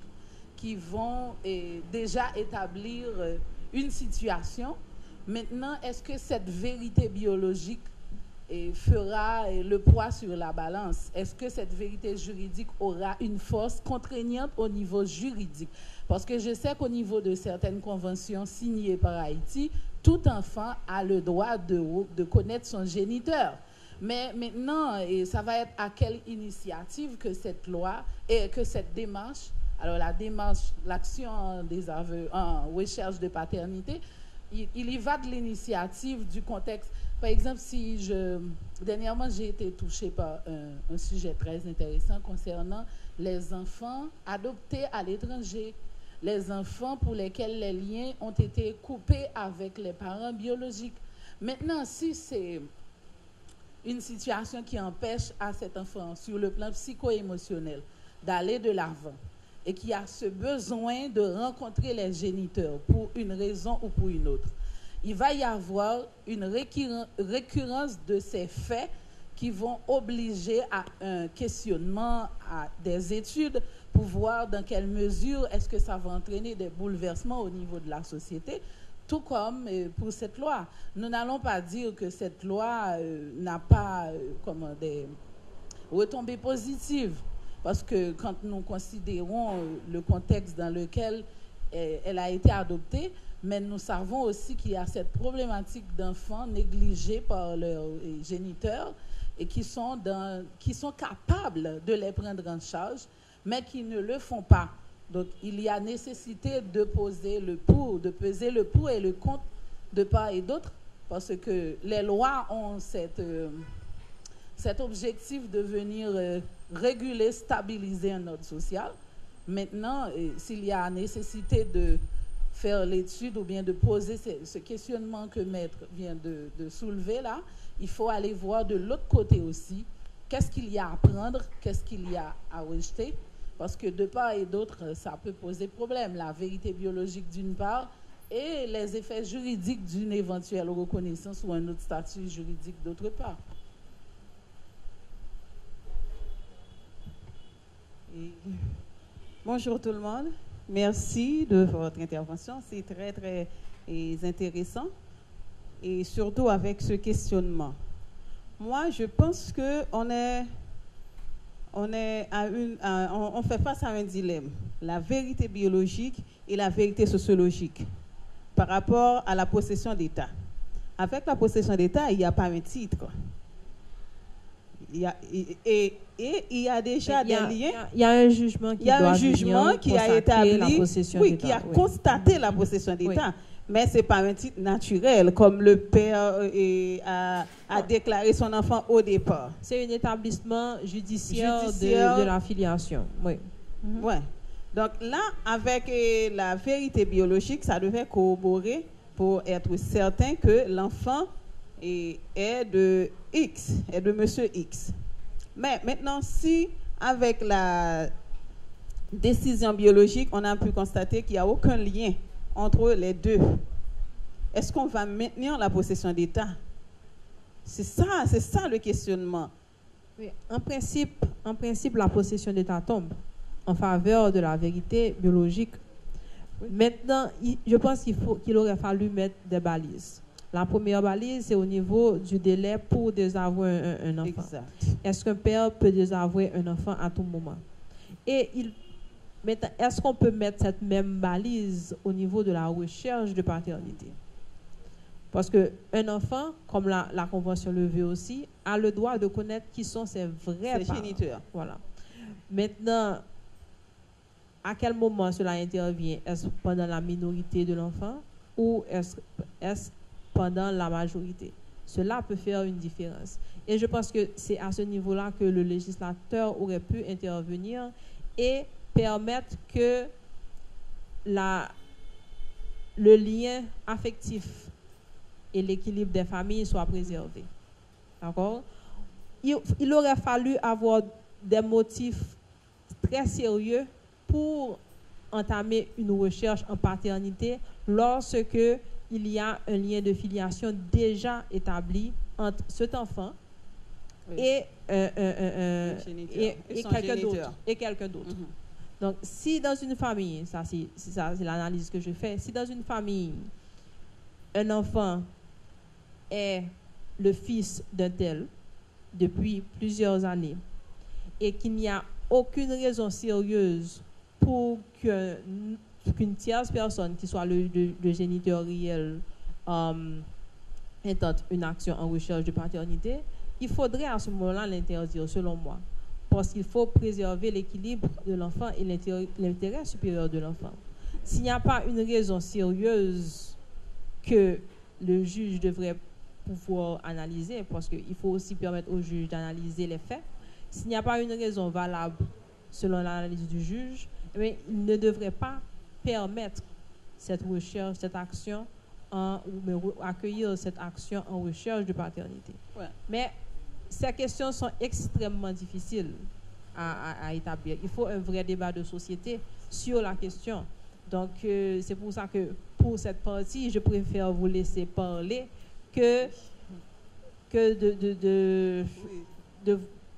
S3: qui vont déjà établir une situation. Maintenant, est-ce que cette vérité biologique fera le poids sur la balance? Est-ce que cette vérité juridique aura une force contraignante au niveau juridique? Parce que je sais qu'au niveau de certaines conventions signées par Haïti, tout enfant a le droit de connaître son géniteur. Mais maintenant, ça va être à quelle initiative que cette loi et que cette démarche, alors la démarche, l'action en recherche de paternité, il y va de l'initiative, du contexte. Par exemple, dernièrement, j'ai été touchée par un sujet très intéressant concernant les enfants adoptés à l'étranger, les enfants pour lesquels les liens ont été coupés avec les parents biologiques. Maintenant, si c'est une situation qui empêche à cet enfant, sur le plan psycho-émotionnel, d'aller de l'avant, et qui a ce besoin de rencontrer les géniteurs pour une raison ou pour une autre, il va y avoir une récurrence de ces faits qui vont obliger à un questionnement, à des études pour voir dans quelle mesure est-ce que ça va entraîner des bouleversements au niveau de la société, tout comme pour cette loi. Nous n'allons pas dire que cette loi n'a pas des retombées positives, parce que quand nous considérons le contexte dans lequel elle a été adoptée, mais nous savons aussi qu'il y a cette problématique d'enfants négligés par leurs géniteurs et qui sont capables de les prendre en charge, mais qui ne le font pas. Donc, il y a nécessité de peser le pour et le contre de part et d'autre, parce que les lois ont cet objectif de venir réguler, stabiliser un ordre social. Maintenant, s'il y a nécessité de faire l'étude ou bien de poser ce questionnement que Maître vient de soulever là, il faut aller voir de l'autre côté aussi qu'est-ce qu'il y a à prendre, qu'est-ce qu'il y a à rejeter, parce que de part et d'autre, ça peut poser problème. La vérité biologique d'une part et les effets juridiques d'une éventuelle reconnaissance ou un autre statut juridique d'autre part.
S4: Bonjour tout le monde. Merci de votre intervention. C'est très, très intéressant. Et surtout avec ce questionnement. Moi, je pense qu'on on fait face à un dilemme. La vérité biologique et la vérité sociologique par rapport à la possession d'État. Avec la possession d'État, il n'y a pas un titre. Il y a déjà des liens.
S2: Il y a un jugement qui
S4: a établi, qui a constaté la possession d'État.
S2: Oui.
S4: Mais ce n'est pas un titre naturel, comme le père a déclaré son enfant au départ.
S2: C'est un établissement judiciaire. De la filiation. Oui.
S4: Ouais. Donc là, avec la vérité biologique, ça devait corroborer pour être certain que l'enfant est de X, est de monsieur X. Mais maintenant, si avec la décision biologique, on a pu constater qu'il n'y a aucun lien entre les deux, est-ce qu'on va maintenir la possession d'État? C'est ça le questionnement.
S2: Oui, en principe, la possession d'État tombe en faveur de la vérité biologique. Oui. Maintenant, je pense qu'il aurait fallu mettre des balises. La première balise, c'est au niveau du délai pour désavouer un enfant.
S4: Exact.
S2: Est-ce qu'un père peut désavouer un enfant à tout moment? Et maintenant, est-ce qu'on peut mettre cette même balise au niveau de la recherche de paternité? Parce qu'un enfant, comme la Convention le veut aussi, a le droit de connaître qui sont ses vrais parents.
S4: Géniteurs.
S2: Voilà. Maintenant, à quel moment cela intervient? Est-ce pendant la minorité de l'enfant ou est-ce pendant la majorité? Cela peut faire une différence. Et je pense que c'est à ce niveau-là que le législateur aurait pu intervenir et permettre que le lien affectif et l'équilibre des familles soient préservés. D'accord? Il aurait fallu avoir des motifs très sérieux pour entamer une recherche en paternité lorsque il y a un lien de filiation déjà établi entre cet enfant et quelqu'un d'autre. Mm-hmm. Donc, si dans une famille, c'est l'analyse que je fais, si dans une famille, un enfant est le fils d'un tel depuis plusieurs années et qu'il n'y a aucune raison sérieuse pour qu'une tierce personne, qui soit le géniteur réel, intente une action en recherche de paternité, il faudrait à ce moment-là l'interdire, selon moi. Parce qu'il faut préserver l'équilibre de l'enfant et l'intérêt supérieur de l'enfant. S'il n'y a pas une raison sérieuse que le juge devrait pouvoir analyser, parce qu'il faut aussi permettre au juge d'analyser les faits, s'il n'y a pas une raison valable selon l'analyse du juge, il ne devrait pas permettre cette recherche, cette action, ou accueillir cette action en recherche de paternité.
S4: Ouais.
S2: Mais ces questions sont extrêmement difficiles à établir. Il faut un vrai débat de société sur la question. Donc, c'est pour ça que pour cette partie, je préfère vous laisser parler que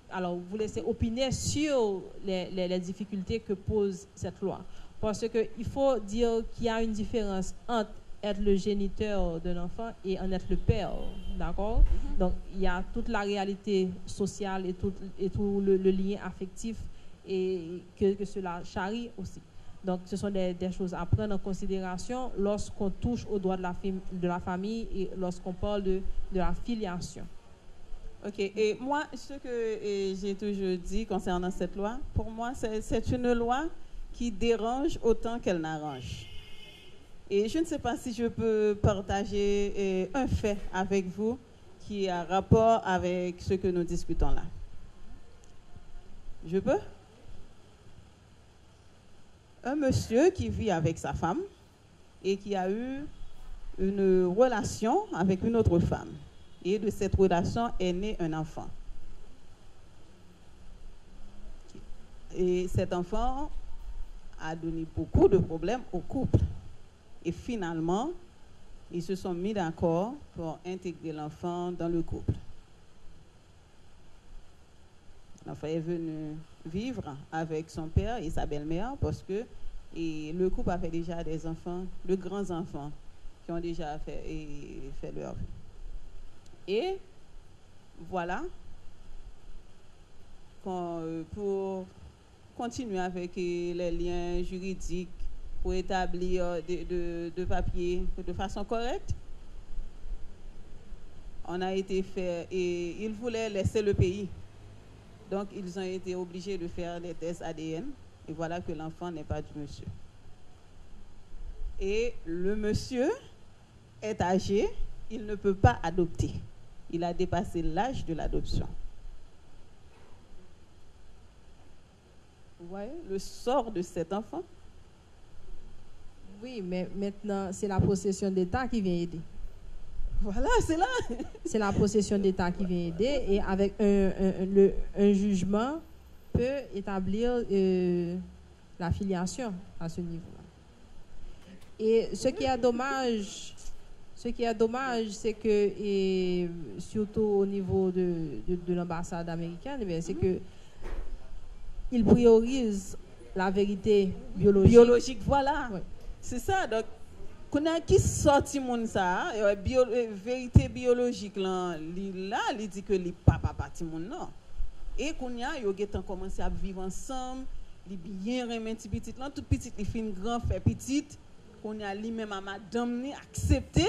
S2: alors, vous laisser opiner sur les difficultés que pose cette loi. Parce qu'il faut dire qu'il y a une différence entre être le géniteur d'un enfant et en être le père, d'accord? Donc, il y a toute la réalité sociale et tout le lien affectif et que cela charrie aussi. Donc, ce sont des choses à prendre en considération lorsqu'on touche aux droits de la famille et lorsqu'on parle de la filiation.
S4: OK. Et moi, ce que j'ai toujours dit concernant cette loi, pour moi, c'est une loi qui dérange autant qu'elle n'arrange. Et je ne sais pas si je peux partager un fait avec vous qui a rapport avec ce que nous discutons là. Je peux? Un monsieur qui vit avec sa femme et qui a eu une relation avec une autre femme. Et de cette relation est né un enfant. Et cet enfant a donné beaucoup de problèmes au couple. Et finalement, ils se sont mis d'accord pour intégrer l'enfant dans le couple. L'enfant est venu vivre avec son père et sa belle-mère parce que le couple avait déjà des enfants, de grands enfants qui ont déjà fait leur vie. Et voilà, pour continuer avec les liens juridiques, pour établir de papier de façon correcte, on a été fait, et ils voulaient laisser le pays. Donc, ils ont été obligés de faire les tests ADN, et voilà que l'enfant n'est pas du monsieur. Et le monsieur est âgé, il ne peut pas adopter. Il a dépassé l'âge de l'adoption. Vous voyez le sort de cet enfant?
S2: Oui, mais maintenant, c'est la possession d'État qui vient aider.
S4: Voilà, c'est là.
S2: C'est la possession d'État qui vient aider et avec un jugement peut établir la filiation à ce niveau-là. Et ce qui est dommage, c'est que, et surtout au niveau de l'ambassade américaine, c'est que ils priorisent la vérité biologique.
S4: Biologique, voilà.
S2: Ouais.
S4: C'est ça. Donc, qu'on a qui sorti mon ça, vérité biologique là, il dit que les papa parti mon non. Et qu'on a commencé à vivre ensemble, il bien remet petit là, tout petit, il fait grand fait petite, qu'on a lui-même à madame ni accepté.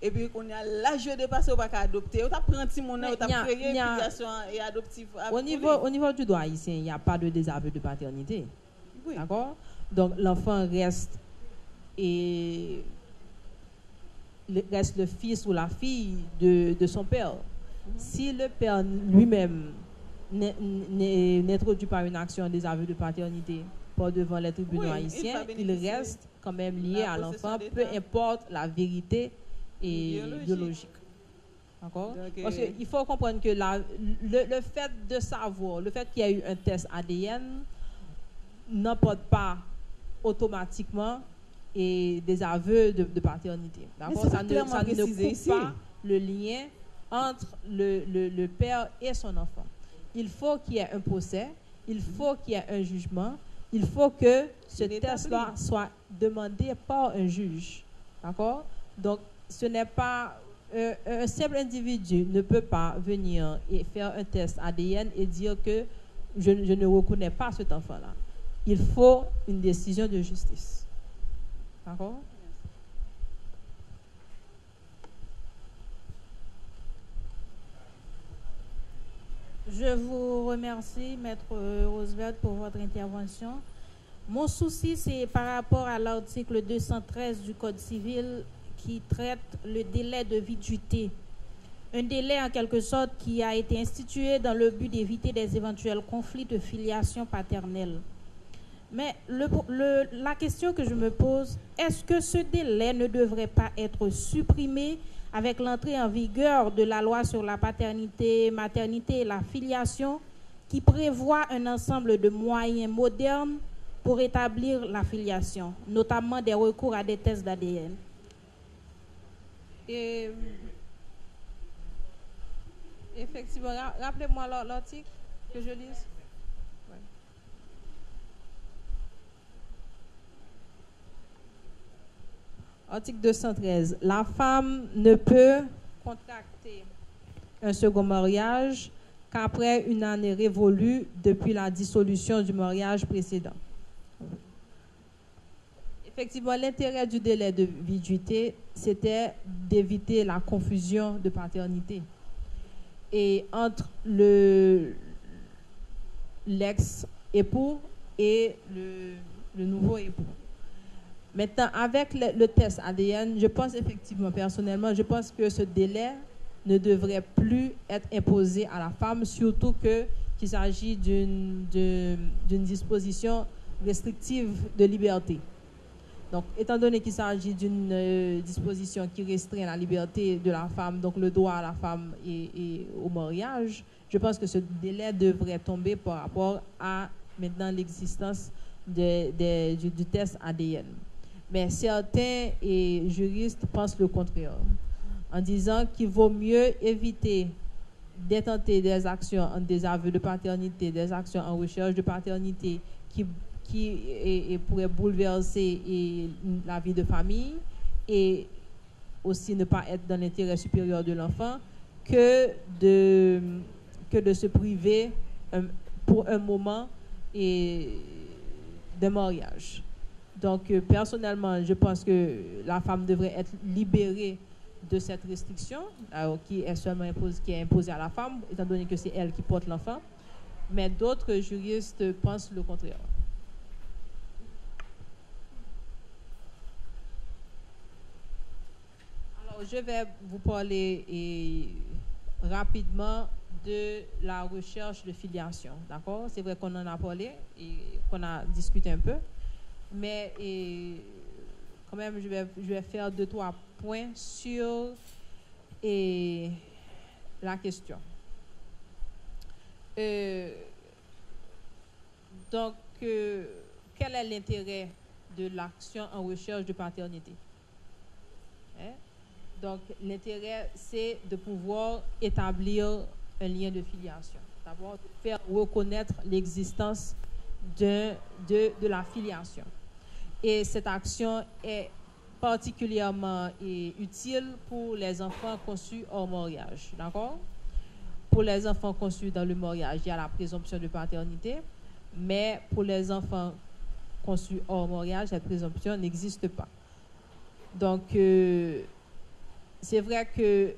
S4: Et puis qu'on a l'âge de passer au bac à adopter, on t'a pris un petit mon on t'a créé filiation et adoptif.
S2: Au niveau du droit haïtien, il n'y a pas de désaveu de paternité.
S4: Oui.
S2: D'accord? Donc l'enfant reste le fils ou la fille de son père. Si le père lui-même n'introduit pas une action en désaveu de paternité pas devant les tribunaux haïtiens, il reste quand même lié à l'enfant, peu importe la vérité biologique. D'accord? Parce qu'il faut comprendre que le fait de savoir, le fait qu'il y a eu un test ADN n'emporte pas automatiquement des aveux de paternité. D'accord? Ça ne coupe pas le lien entre le père et son enfant. Il faut qu'il y ait un procès, il faut qu'il y ait un jugement, il faut que ce test-là soit demandé par un juge. D'accord? Donc, ce n'est pas un simple individu ne peut pas venir et faire un test ADN et dire que je ne reconnais pas cet enfant-là. Il faut une décision de justice. D'accord?
S5: Je vous remercie, Maître Roosevelt, pour votre intervention. Mon souci, c'est par rapport à l'article 213 du Code civil qui traite le délai de viduité. un délai en quelque sorte qui a été institué dans le but d'éviter des éventuels conflits de filiation paternelle. Mais la question que je me pose, est-ce que ce délai ne devrait pas être supprimé avec l'entrée en vigueur de la loi sur la paternité, maternité et la filiation qui prévoit un ensemble de moyens modernes pour établir la filiation, notamment des recours à des tests d'ADN?
S2: Et effectivement, rappelez-moi l'article que je lise. Ouais. Article 213. La femme ne peut contracter un second mariage qu'après une année révolue depuis la dissolution du mariage précédent. Effectivement, l'intérêt du délai de viduité, c'était d'éviter la confusion de paternité. Et entre l'ex-époux et le nouveau époux. Maintenant, avec le test ADN, je pense effectivement, personnellement, je pense que ce délai ne devrait plus être imposé à la femme, surtout qu'il s'agit d'une disposition restrictive de liberté. Donc, étant donné qu'il s'agit d'une disposition qui restreint la liberté de la femme, donc le droit à la femme et au mariage, je pense que ce délai devrait tomber par rapport à maintenant l'existence du test ADN. Mais certains juristes pensent le contraire, en disant qu'il vaut mieux éviter d'intenter des actions, des aveux de paternité, des actions en recherche de paternité qui pourrait bouleverser la vie de famille et aussi ne pas être dans l'intérêt supérieur de l'enfant que de se priver pour un moment de mariage. Donc, personnellement, je pense que la femme devrait être libérée de cette restriction qui est imposée à la femme, étant donné que c'est elle qui porte l'enfant. Mais d'autres juristes pensent le contraire. Je vais vous parler rapidement de la recherche de filiation, d'accord? C'est vrai qu'on en a parlé et qu'on a discuté un peu, mais quand même, je vais faire 2-3 points sur la question. Donc, quel est l'intérêt de l'action en recherche de paternité? Donc, l'intérêt, c'est de pouvoir établir un lien de filiation. D'abord, faire reconnaître l'existence de la filiation. Et cette action est particulièrement utile pour les enfants conçus hors mariage. D'accord? Pour les enfants conçus dans le mariage, il y a la présomption de paternité, mais pour les enfants conçus hors mariage, cette présomption n'existe pas. Donc, c'est vrai que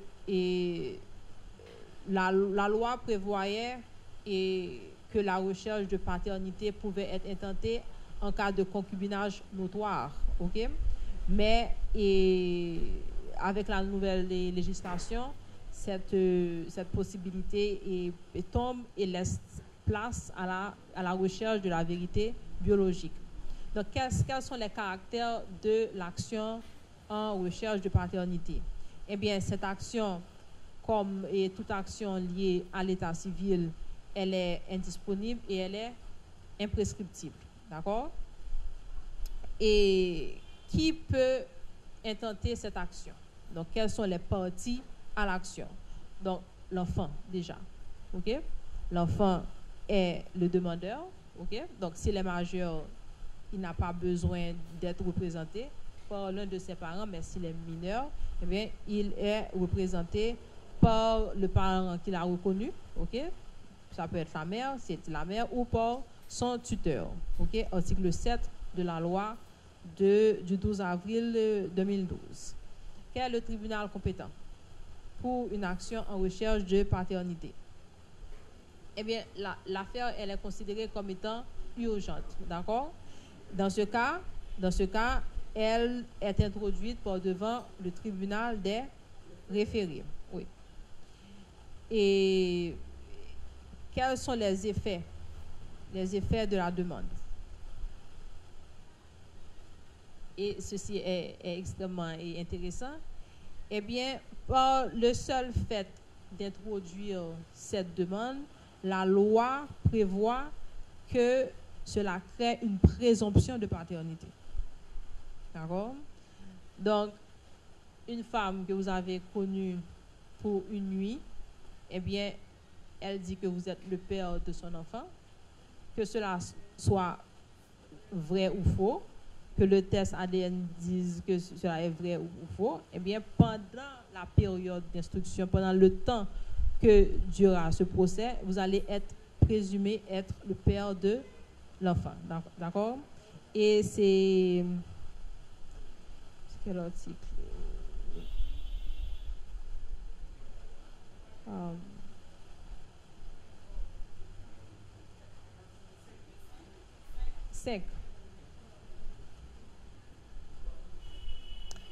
S2: la loi prévoyait que la recherche de paternité pouvait être intentée en cas de concubinage notoire, ok? Mais avec la nouvelle législation, cette possibilité tombe et laisse place à la recherche de la vérité biologique. Donc, quels sont les caractères de l'action en recherche de paternité? Eh bien, cette action, comme toute action liée à l'état civil, elle est indisponible et elle est imprescriptible. D'accord? Et qui peut intenter cette action? Donc, quelles sont les parties à l'action? Donc, l'enfant, déjà. OK? L'enfant est le demandeur. OK? Donc, s'il est majeur, il n'a pas besoin d'être représenté par l'un de ses parents, mais s'il est mineur, eh bien, il est représenté par le parent qu'il a reconnu, ok? Ça peut être sa mère, c'est la mère, ou par son tuteur, ok? Article 7 de la loi du 12 avril 2012. Quel est le tribunal compétent pour une action en recherche de paternité? Eh bien, l'affaire, elle est considérée comme étant urgente, d'accord? Dans ce cas, elle est introduite par devant le tribunal des référés. Oui. Et quels sont les effets de la demande? Et ceci est extrêmement intéressant. Eh bien, par le seul fait d'introduire cette demande, la loi prévoit que cela crée une présomption de paternité. D'accord? Donc, une femme que vous avez connue pour une nuit, eh bien, elle dit que vous êtes le père de son enfant, que cela soit vrai ou faux, que le test ADN dise que cela est vrai ou faux, eh bien, pendant la période d'instruction, pendant le temps que durera ce procès, vous allez être présumé être le père de l'enfant. D'accord? Et c'est quel article? 5.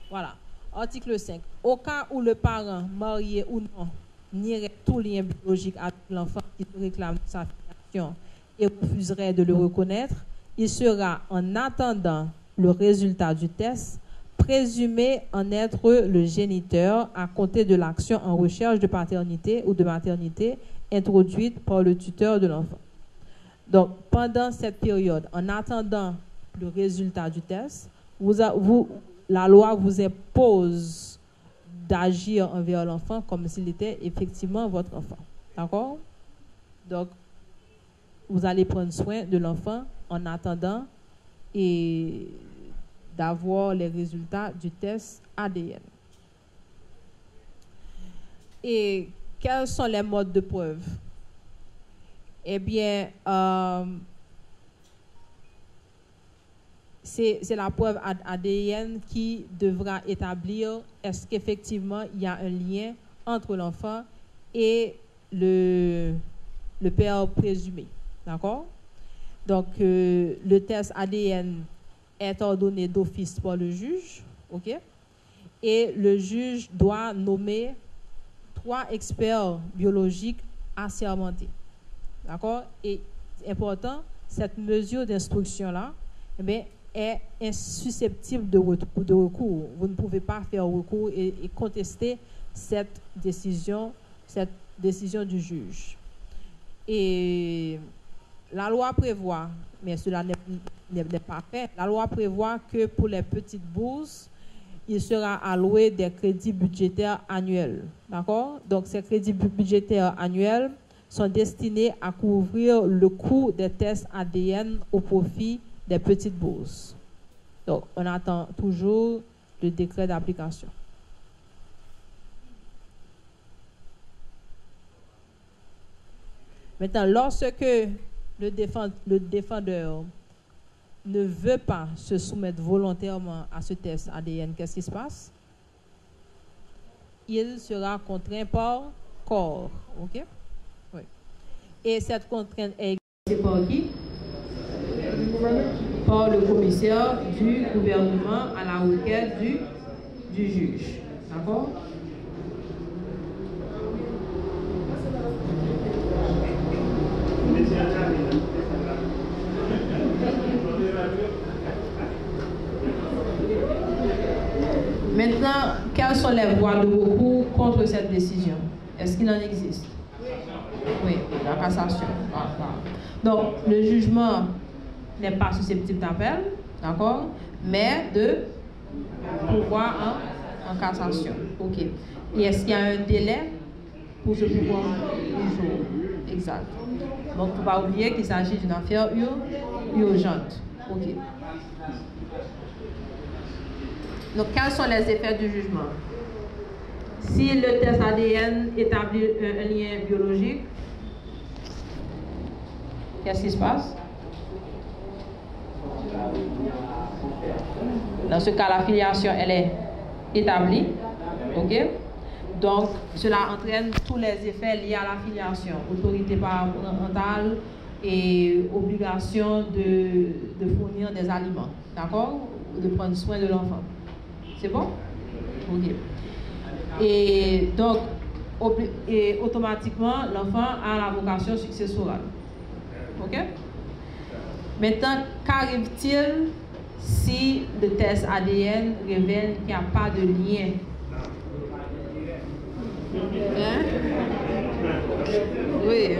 S2: Voilà. Article 5. Au cas où le parent, marié ou non, nierait tout lien biologique avec l'enfant qui réclame sa filiation et refuserait de le reconnaître, il sera, en attendant le résultat du test, présumé en être le géniteur à compter de l'action en recherche de paternité ou de maternité introduite par le tuteur de l'enfant. Donc, pendant cette période, en attendant le résultat du test, la loi vous impose d'agir envers l'enfant comme s'il était effectivement votre enfant. D'accord? Donc, vous allez prendre soin de l'enfant en attendant et d'avoir les résultats du test ADN. Et quels sont les modes de preuve? Eh bien, c'est la preuve ADN qui devra établir est-ce qu'effectivement il y a un lien entre l'enfant et le père présumé. D'accord? Donc, le test ADN est ordonné d'office par le juge, ok? Et le juge doit nommer 3 experts biologiques assermentés. D'accord? Et important, cette mesure d'instruction-là, eh bien, est insusceptible de recours. Vous ne pouvez pas faire recours et contester cette décision du juge. Et la loi prévoit, mais cela n'est pas fait, la loi prévoit que pour les petites bourses, il sera alloué des crédits budgétaires annuels. D'accord? Donc, ces crédits budgétaires annuels sont destinés à couvrir le coût des tests ADN au profit des petites bourses. Donc, on attend toujours le décret d'application. Maintenant, lorsque le défendeur ne veut pas se soumettre volontairement à ce test ADN, qu'est-ce qui se passe? Il sera contraint par corps. OK? Oui. Et cette contrainte est exercée par qui? Par le commissaire du gouvernement à la requête du juge. D'accord? Maintenant, quelles sont les voies de recours contre cette décision? Est-ce qu'il en existe? Oui, la cassation. Donc, le jugement n'est pas susceptible d'appel, d'accord, mais de pouvoir en cassation. OK. Et est-ce qu'il y a un délai pour ce pouvoir? Toujours. Exact. Donc, il ne faut pas oublier qu'il s'agit d'une affaire urgente. OK. Donc, quels sont les effets du jugement? Si le test ADN établit un lien biologique, qu'est-ce qui se passe? Dans ce cas, la filiation, elle est établie. OK? Donc, cela entraîne tous les effets liés à la filiation. Autorité parentale et obligation de fournir des aliments. D'accord? De prendre soin de l'enfant. C'est bon? OK. Et donc, et automatiquement, l'enfant a la vocation successorale. OK? Maintenant, qu'arrive-t-il si le test ADN révèle qu'il n'y a pas de lien? Hein? Oui.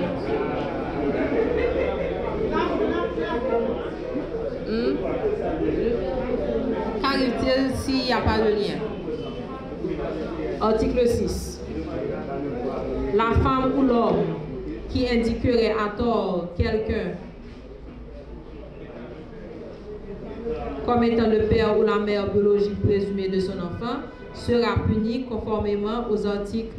S2: Qu'arrive-t-il s'il n'y a pas de lien? Article 6. La femme ou l'homme qui indiquerait à tort quelqu'un comme étant le père ou la mère biologique présumée de son enfant sera puni conformément aux articles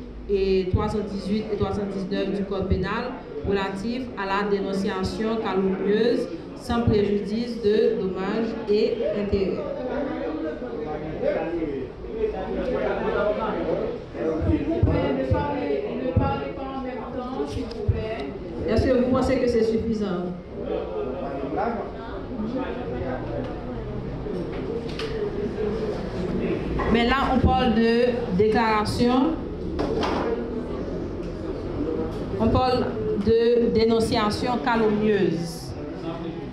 S2: 318 et 319 du Code pénal relatif à la dénonciation calomnieuse sans préjudice de dommages et intérêts. Vous pouvez ne parlez pas en même temps, s'il vous plaît. Est-ce que vous pensez que c'est suffisant? Mais là, on parle de déclaration. On parle de dénonciation calomnieuse.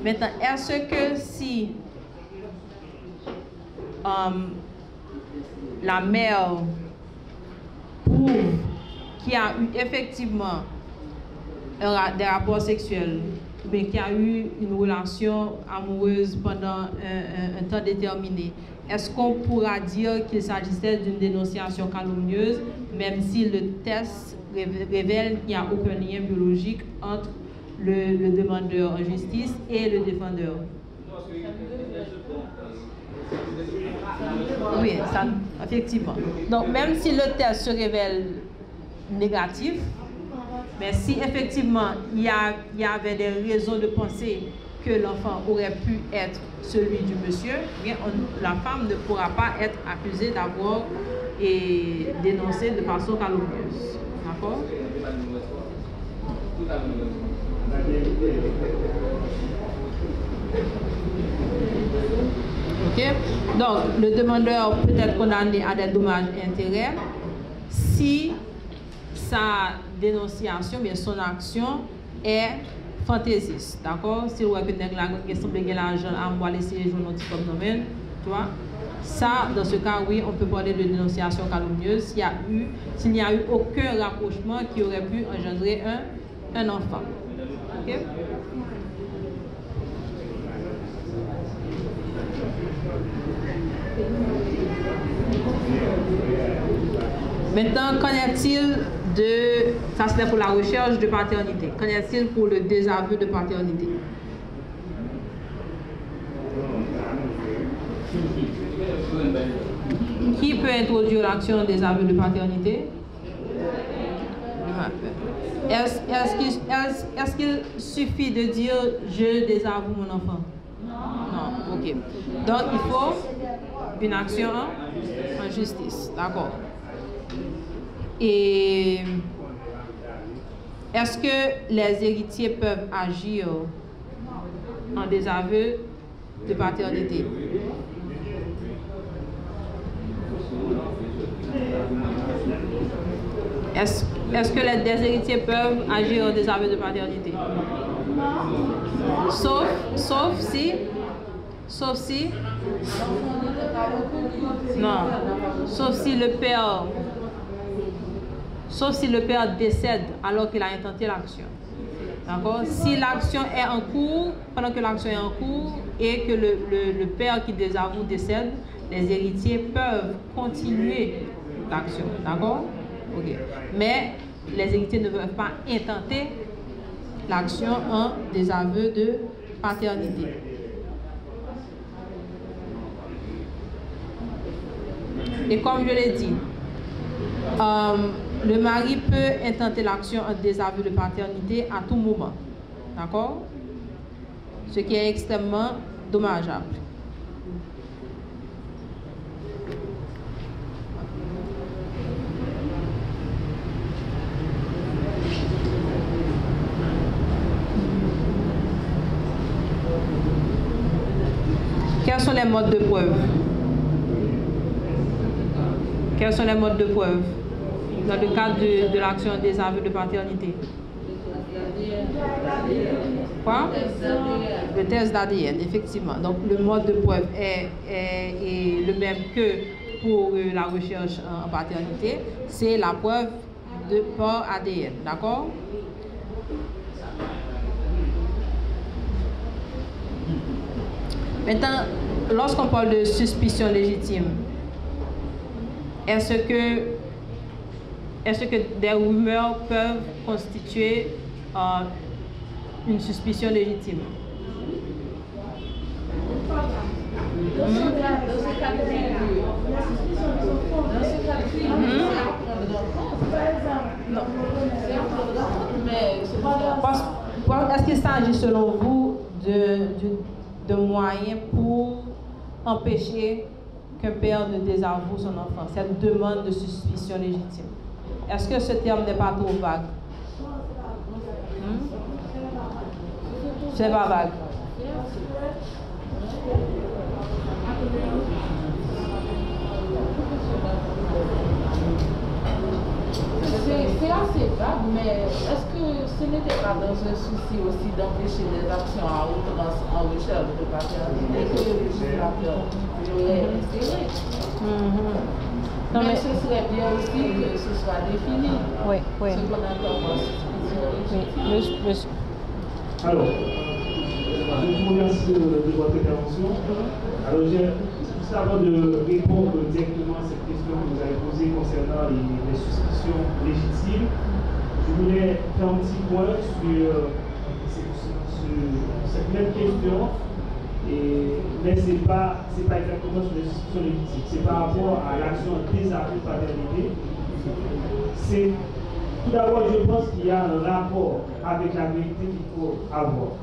S2: Maintenant, est-ce que si la mère prouve qu'il y a eu effectivement des rapports sexuels, mais qu'il y a eu une relation amoureuse pendant un temps déterminé, est-ce qu'on pourra dire qu'il s'agissait d'une dénonciation calomnieuse, même si le test révèle qu'il n'y a aucun lien biologique entre le demandeur en justice et le défendeur? Oui, ça, effectivement. Donc, même si le test se révèle négatif, mais si effectivement il y avait des raisons de penser que l'enfant aurait pu être celui du monsieur, bien, la femme ne pourra pas être accusée d'avoir dénoncé de façon calomnieuse. D'accord? Ok? Donc, le demandeur peut être condamné à des dommages et intérêts si sa dénonciation, mais son action est fantaisiste. D'accord? Si vous voyez que la semble gagner l'argent à moi laisser les journaux comme domaine, tu vois? Ça, dans ce cas, oui, on peut parler de dénonciation calomnieuse s'il n'y a eu aucun rapprochement qui aurait pu engendrer un enfant. Ok? Maintenant, qu'en est-il de... Ça, c'est pour la recherche de paternité. Qu'en est-il pour le désaveu de paternité? Qui peut introduire l'action de désaveu de paternité? Est-ce qu'il suffit de dire « je désavoue mon enfant » ? Non. Ok. Donc, il faut une action en justice. D'accord. Et est-ce que les héritiers peuvent agir en désaveu de paternité? Est-ce que les héritiers peuvent agir en désaveu de paternité? Sauf si non, sauf si le père décède alors qu'il a intenté l'action. D'accord? Si l'action est en cours, pendant que l'action est en cours et que le père qui désavoue décède, les héritiers peuvent continuer l'action. D'accord? Ok. Mais les héritiers ne peuvent pas intenter l'action en désaveu de paternité. Et comme je l'ai dit, le mari peut intenter l'action en désaveu de paternité à tout moment. D'accord? Ce qui est extrêmement dommageable. Quels sont les modes de preuve? Quels sont les modes de preuve? dans le cadre de l'action des aveux de paternité? Quoi? Le test d'ADN, effectivement. Donc, le mode de preuve est le même que pour la recherche en paternité. C'est la preuve par ADN. D'accord? Maintenant, lorsqu'on parle de suspicion légitime, est-ce que des rumeurs peuvent constituer une suspicion légitime? Est-ce qu'il s'agit selon vous de moyens pour empêcher qu'un père ne désavoue son enfant, cette demande de suspicion légitime? Est-ce que ce terme n'est pas trop vague? C'est pas vague.
S3: C'est assez vague, mais est-ce que ce n'était pas dans un souci aussi d'empêcher des actions à outrance en recherche de paternité que le législateur l'aurait inséré? Mais ce serait bien aussi que ce soit défini.
S2: Oui.
S3: Ce qu'on entend par suspicion légitime.
S6: Alors, je vous remercie de votre intervention. Alors, juste avant de répondre directement à cette question que vous avez posée concernant les suspicions légitimes, je voulais faire un petit point sur cette même question, mais ce n'est pas exactement sur les suspicions légitimes, c'est par rapport à l'action des aveux de paternité. Tout d'abord, je pense qu'il y a un rapport avec la vérité qu'il faut avoir.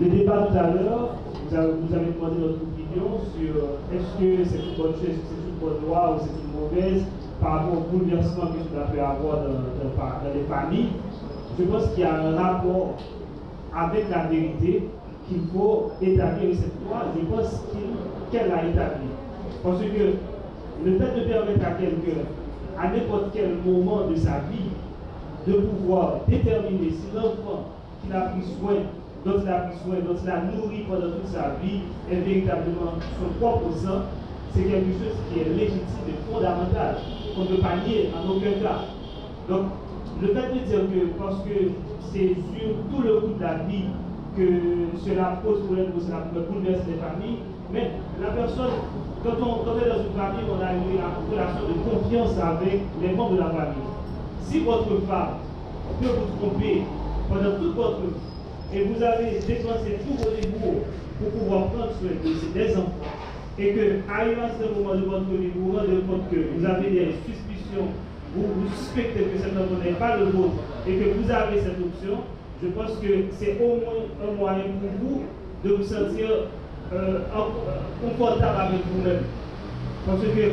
S6: Le débat tout à l'heure, vous avez demandé notre opinion sur est-ce que c'est une bonne chose, est-ce que c'est une bonne loi ou c'est une mauvaise par rapport au bouleversement que cela peut avoir dans les familles. Je pense qu'il y a un rapport avec la vérité qu'il faut établir cette loi. Je pense qu'elle l'a établi. Parce que le fait de permettre à quelqu'un, à n'importe quel moment de sa vie, de pouvoir déterminer si l'enfant qu'il a pris soin, dont il a nourri pendant toute sa vie, est véritablement son propre sang, c'est quelque chose qui est légitime et fondamental, qu'on ne peut pas nier en aucun cas. Donc, le fait de dire que parce que c'est sur tout le cours de la vie que cela pose problème, que cela peut bouleverser les familles, mais la personne, quand on est dans une famille, on a une relation de confiance avec les membres de la famille. Si votre femme peut vous tromper pendant toute votre vie, et vous avez dépensé tous vos dévouements pour pouvoir prendre soin des enfants, et que, arrivé à ce moment de votre vie, vous vous rendez compte que vous avez des suspicions, vous suspectez que cet enfant n'est pas le vôtre, et que vous avez cette option, je pense que c'est au moins un moyen pour vous de vous sentir confortable avec vous-même. Parce que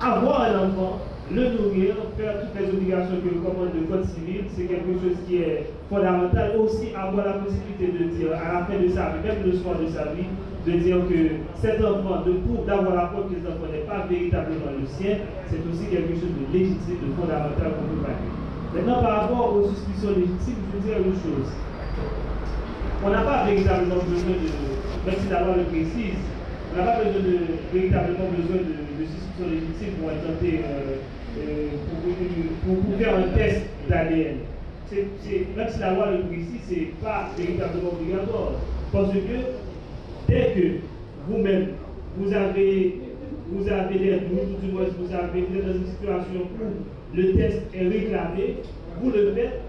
S6: avoir un enfant, le nourrir, faire toutes les obligations que commande le code civil, c'est quelque chose qui est fondamental. Aussi avoir la possibilité de dire à la fin de sa vie, même le soir de sa vie, de dire que cet enfant, d'avoir la preuve que cet enfant n'est pas véritablement le sien, c'est aussi quelque chose de légitime, de fondamental pour nous parler. Maintenant, par rapport aux suspicions légitimes, je veux dire une chose. On n'a pas véritablement besoin de, même si la loi le précise, on n'a pas véritablement besoin de suspicions légitimes pour intenter pour faire un test d'ADN. Même si la loi le précise, ce n'est pas véritablement obligatoire. Parce que dès que vous-même, vous avez des doutes, ou du moins vous êtes dans une situation où le test est réclamé, vous le faites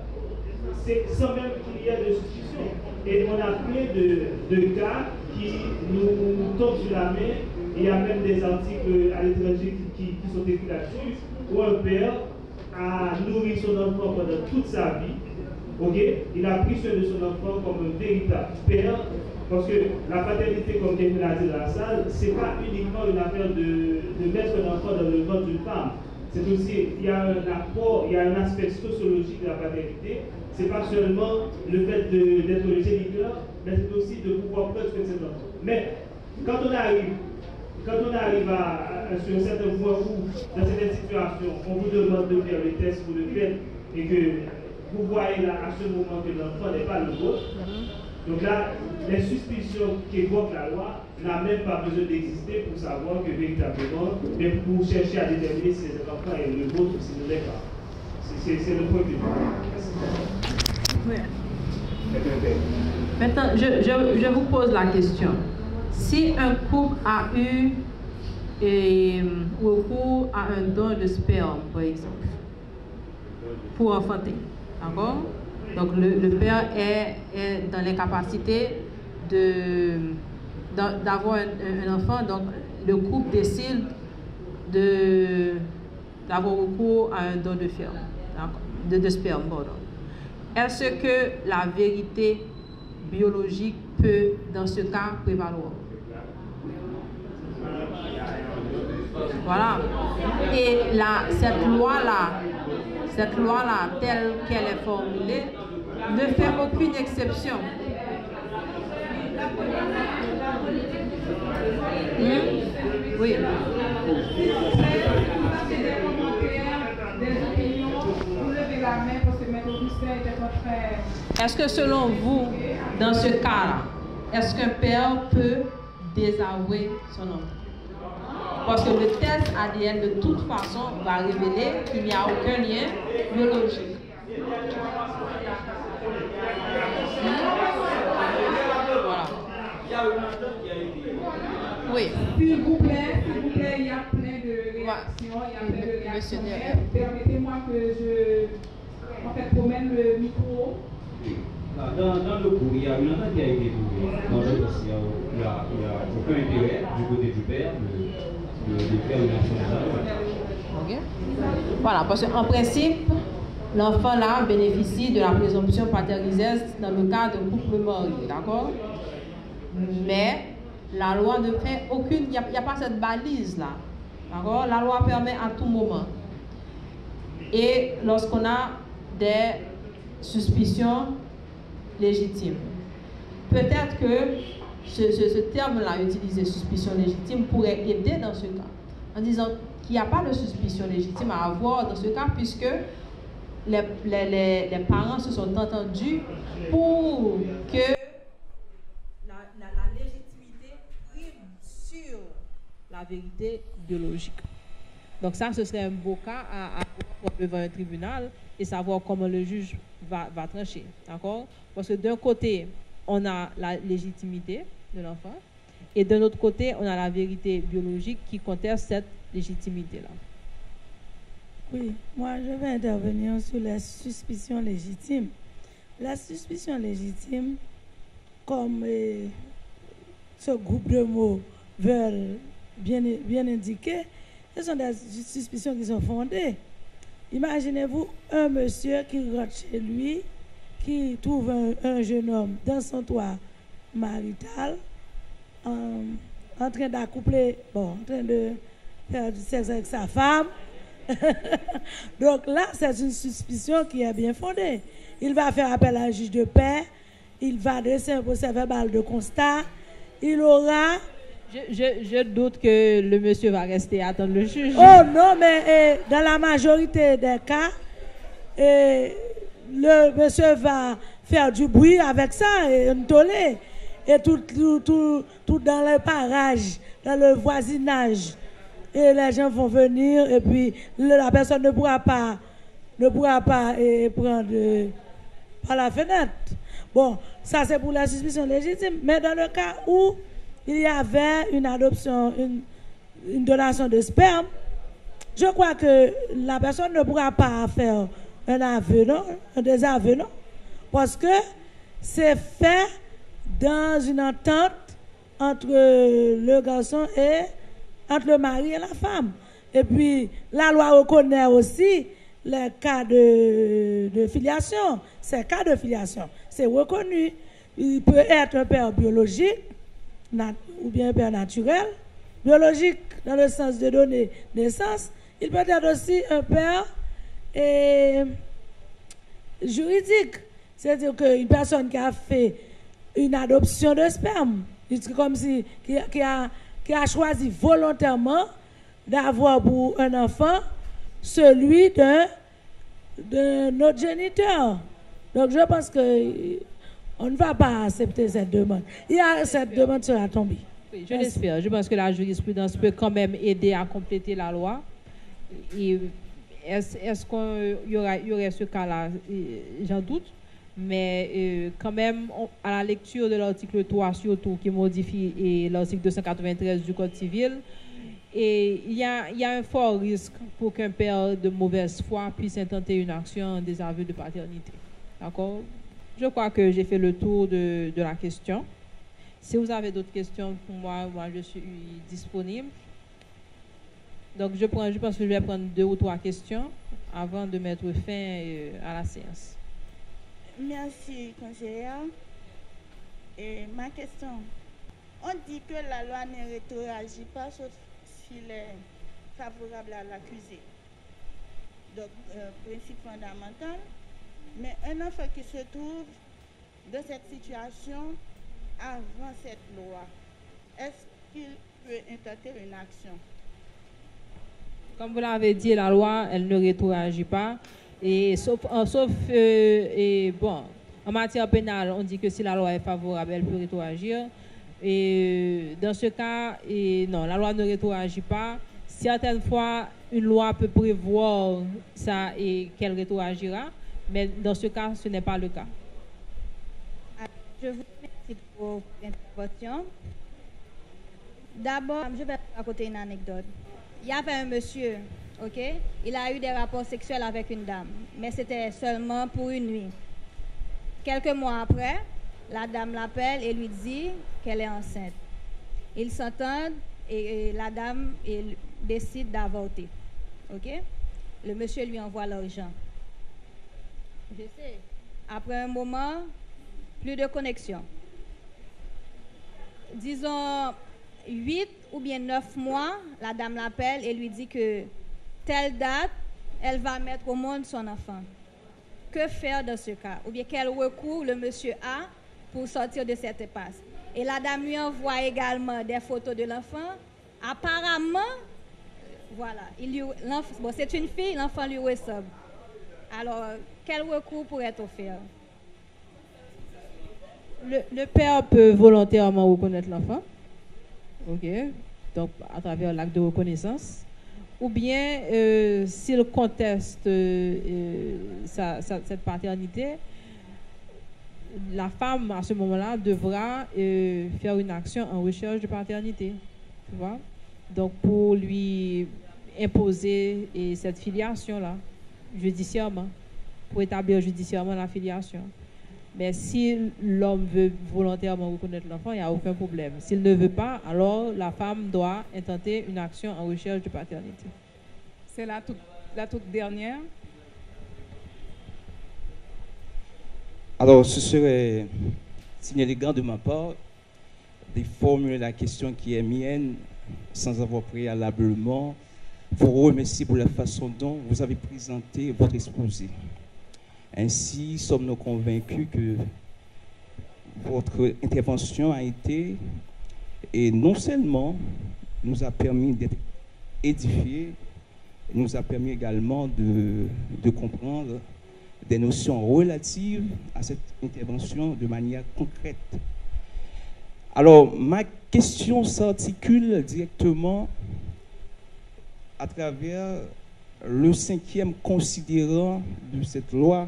S6: sans même qu'il y ait de suspicion. Et on a plein de cas qui nous tombent sur la main. Il y a même des articles à l'étranger qui sont écrits là-dessus, où un père a nourri son enfant pendant toute sa vie. Okay? Il a pris soin de son enfant comme un véritable père, parce que la paternité, comme quelqu'un l'a dit dans la salle, ce n'est pas uniquement une affaire de mettre un enfant dans le ventre d'une femme. C'est aussi, il y a un apport, il y a un aspect sociologique de la paternité. Ce n'est pas seulement le fait d'être le géniteur, mais c'est aussi de pouvoir prendre soin de cet enfant. Mais quand on arrive Quand on arrive sur un certain point où, dans certaines situations, on vous demande de faire le test pour le fait et que vous voyez là à ce moment que l'enfant n'est pas le vôtre, donc là, les suspicions qu'évoque la loi n'a même pas besoin d'exister pour savoir que véritablement, mais pour chercher à déterminer si l'enfant est le vôtre ou s'il ne l'est pas. C'est le point de vue.
S2: Oui. Maintenant, je vous pose la question. Si un couple a eu recours à un don de sperme, par exemple, pour enfanter, d'accord? Donc le père est dans l'incapacité d'avoir un enfant, donc le couple décide d'avoir recours à un don de sperme. Est-ce que la vérité biologique peut, dans ce cas, prévaloir? Voilà. Et cette loi-là, telle qu'elle est formulée, ne fait aucune exception. Oui. Est-ce que selon vous, dans ce cas-là, est-ce qu'un père peut désavouer son enfant? Parce que le test ADN, de toute façon, va révéler qu'il n'y a aucun lien biologique. Voilà. Oui.
S1: S'il vous plaît, il y a plein de réactions, il y a plein de réactions. Permettez-moi que je promène le micro.
S7: Dans le cours, il y a une entente qui a été trouvée. Dans le dossier, il n'y a aucun intérêt du côté du père de faire une action de
S2: okay. Voilà, parce qu'en principe, l'enfant là bénéficie de la présomption paternelle dans le cas d'un couple marié, d'accord? Mais la loi ne fait aucune, il n'y a pas cette balise là, d'accord? La loi permet à tout moment. Et lorsqu'on a des suspicions légitimes, peut-être que ce terme-là utilisé, suspicion légitime, pourrait aider dans ce cas, en disant qu'il n'y a pas de suspicion légitime à avoir dans ce cas, puisque les parents se sont entendus pour que la légitimité prime sur la vérité biologique. Donc ça, ce serait un beau cas à devant un tribunal et savoir comment le juge va trancher, d'accord? Parce que d'un côté, on a la légitimité de l'enfant et d'un autre côté, on a la vérité biologique qui conteste cette légitimité-là.
S8: Oui, moi je vais intervenir sur les suspicions légitimes. La suspicion légitime, comme ce groupe de mots veulent bien indiquer, ce sont des suspicions qui sont fondées. Imaginez-vous un monsieur qui rentre chez lui, qui trouve un jeune homme dans son toit marital, en train d'accoupler, en train de faire du sexe avec sa femme. Donc là, c'est une suspicion qui est bien fondée. Il va faire appel à un juge de paix, il va dresser un procès verbal de constat, il aura...
S2: Je doute que le monsieur va rester à attendre le juge.
S8: Oh non, mais dans la majorité des cas, le monsieur va faire du bruit avec ça, et un tollé, et tout dans le parage, dans le voisinage. Et les gens vont venir, et puis la personne ne pourra pas prendre par la fenêtre. Bon, ça c'est pour la suspicion légitime. Mais dans le cas où il y avait une adoption, une donation de sperme, je crois que la personne ne pourra pas faire un aveu, non? Un désaveu, non? Parce que c'est fait dans une entente entre le garçon et entre le mari et la femme. Et puis, la loi reconnaît aussi les cas de filiation. Ces cas de filiation, c'est reconnu. Il peut être un père biologique ou bien un père naturel. Biologique dans le sens de donner naissance. Il peut être aussi un père juridique. C'est-à-dire qu'une personne qui a fait une adoption de sperme, comme si qui qui a choisi volontairement d'avoir pour un enfant celui de notre géniteur. Donc je pense que on ne va pas accepter cette demande. Cette demande sera tombée.
S2: Oui, je l'espère. Je pense que la jurisprudence peut quand même aider à compléter la loi. Et est-ce qu'il y aurait ce cas-là? J'en doute. Mais quand même, à la lecture de l'article 3, surtout, qui modifie l'article 293 du Code civil, et il y a un fort risque pour qu'un père de mauvaise foi puisse intenter une action en désaveu de paternité. D'accord? Je crois que j'ai fait le tour de la question. Si vous avez d'autres questions pour moi, je suis disponible. Donc, je pense que je vais prendre 2 ou 3 questions avant de mettre fin à la séance.
S9: Merci, conseillère. Et ma question, on dit que la loi ne rétroagit pas sauf s'il est favorable à l'accusé. Donc, principe fondamental. Mais un enfant qui se trouve dans cette situation avant cette loi, est-ce qu'il peut intenter une action?
S2: Comme vous l'avez dit, la loi, elle ne rétroagit pas. Et bon, en matière pénale, on dit que si la loi est favorable, elle peut rétroagir. Et dans ce cas, non, la loi ne rétroagit pas. Certaines fois, une loi peut prévoir ça et qu'elle rétroagira, mais dans ce cas, ce n'est pas le cas.
S10: Je vous remercie pour l'intervention. D'abord, je vais raconter une anecdote. Il y avait un monsieur, ok? Il a eu des rapports sexuels avec une dame, mais c'était seulement pour une nuit. Quelques mois après, la dame l'appelle et lui dit qu'elle est enceinte. Ils s'entendent et la dame décide d'avorter, ok? Le monsieur lui envoie l'argent. Je sais. Après un moment, plus de connexion. Disons 8 ou bien 9 mois, la dame l'appelle et lui dit que telle date, elle va mettre au monde son enfant. Que faire dans ce cas? Ou bien quel recours le monsieur a pour sortir de cette impasse? Et la dame lui envoie également des photos de l'enfant. Apparemment, voilà, bon, c'est une fille, l'enfant lui ressemble. Alors, quel recours pourrait-on faire?
S2: Le père peut volontairement reconnaître l'enfant, ok, donc à travers l'acte de reconnaissance, ou bien s'il conteste cette paternité, la femme à ce moment-là devra faire une action en recherche de paternité, tu vois, donc pour lui imposer cette filiation-là, judiciairement, pour établir judiciairement la filiation. Mais si l'homme veut volontairement reconnaître l'enfant, il n'y a aucun problème. S'il ne veut pas, alors la femme doit intenter une action en recherche de paternité.
S1: C'est la toute dernière.
S11: Alors, ce serait inélégant de ma part de formuler la question qui est mienne sans avoir préalablement vous remercier pour la façon dont vous avez présenté votre exposé. Ainsi, sommes-nous convaincus que votre intervention a été, et non seulement nous a permis d'être édifiés, nous a permis également de comprendre des notions relatives à cette intervention de manière concrète. Alors, ma question s'articule directement à travers le 5e considérant de cette loi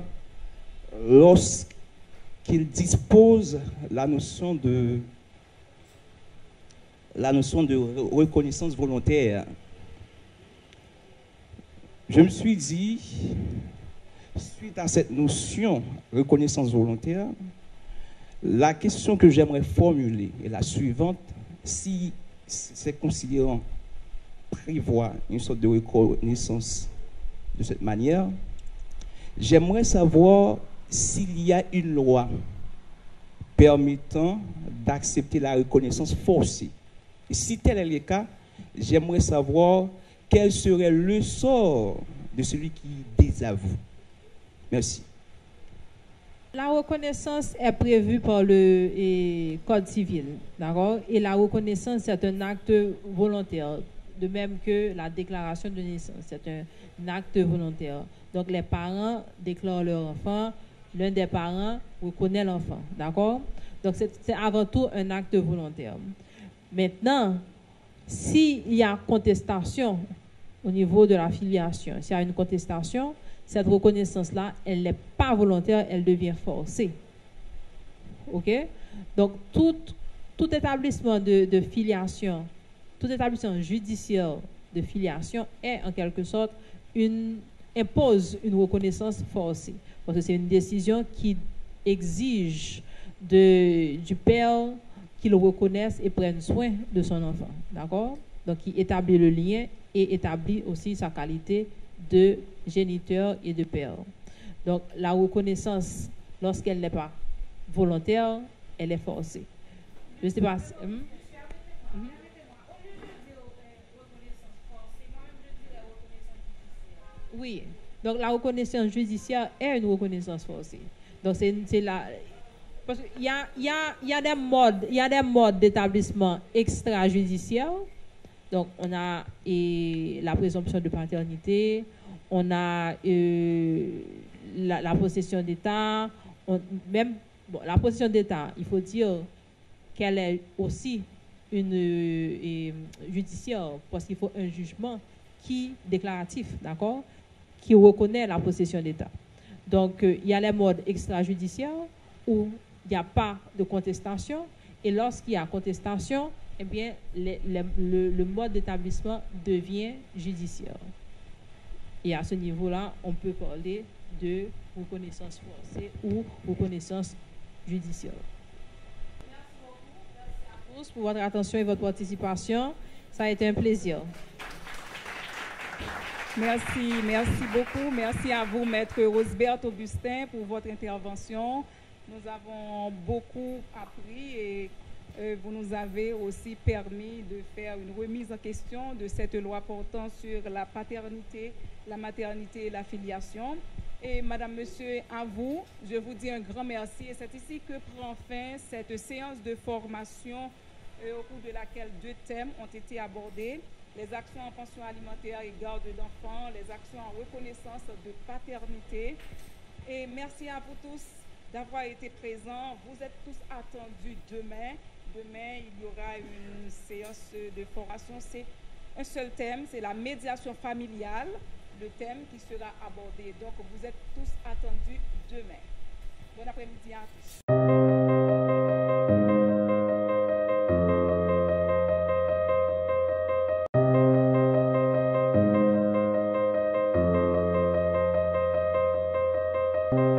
S11: lorsqu'il dispose la notion de reconnaissance volontaire. Je me suis dit, suite à cette notion de reconnaissance volontaire, la question que j'aimerais formuler est la suivante. Si ces considérants prévoient une sorte de reconnaissance de cette manière, j'aimerais savoir s'il y a une loi permettant d'accepter la reconnaissance forcée. Et si tel est le cas, j'aimerais savoir quel serait le sort de celui qui désavoue. Merci.
S2: La reconnaissance est prévue par le Code civil, d'accord? Et la reconnaissance, c'est un acte volontaire, de même que la déclaration de naissance, c'est un acte volontaire. Donc, les parents déclarent leur enfant, l'un des parents reconnaît l'enfant, d'accord? Donc, c'est avant tout un acte volontaire. Maintenant, s'il y a contestation au niveau de la filiation, s'il y a une contestation, cette reconnaissance-là, elle n'est pas volontaire, elle devient forcée. OK? Donc, tout établissement de filiation, tout établissement judiciaire de filiation est en quelque sorte impose une reconnaissance forcée. Parce que c'est une décision qui exige du père qu'il reconnaisse et prenne soin de son enfant. D'accord? Donc, il établit le lien et établit aussi sa qualité de géniteur et de père. Donc, la reconnaissance, lorsqu'elle n'est pas volontaire, elle est forcée. Je ne sais pas. Oui. Donc, la reconnaissance judiciaire est une reconnaissance forcée. Donc, c'est la... Parce qu'il y a des modes d'établissement extrajudiciaire. Donc, on a la présomption de paternité, on a la possession d'État, la possession d'État, il faut dire qu'elle est aussi une judiciaire, parce qu'il faut un jugement déclaratif, d'accord, qui reconnaît la possession d'État. Donc, il y a les modes extrajudiciaires où il n'y a pas de contestation, et lorsqu'il y a contestation, eh bien, le mode d'établissement devient judiciaire. Et à ce niveau-là, on peut parler de reconnaissance forcée ou reconnaissance judiciaire. Merci à tous pour votre attention et votre participation. Ça a été un plaisir.
S1: Merci beaucoup. Merci à vous, Maître Rosbert Augustin, pour votre intervention. Nous avons beaucoup appris et vous nous avez aussi permis de faire une remise en question de cette loi portant sur la paternité, la maternité et la filiation. Et Madame, Monsieur, à vous, je vous dis un grand merci. Et c'est ici que prend fin cette séance de formation au cours de laquelle 2 thèmes ont été abordés. Les actions en pension alimentaire et garde d'enfants, les actions en reconnaissance de paternité. Et merci à vous tous d'avoir été présents. Vous êtes tous attendus demain. Demain, il y aura une séance de formation. C'est un seul thème, c'est la médiation familiale, le thème qui sera abordé. Donc, vous êtes tous attendus demain. Bon après-midi à tous.
S12: Thank you.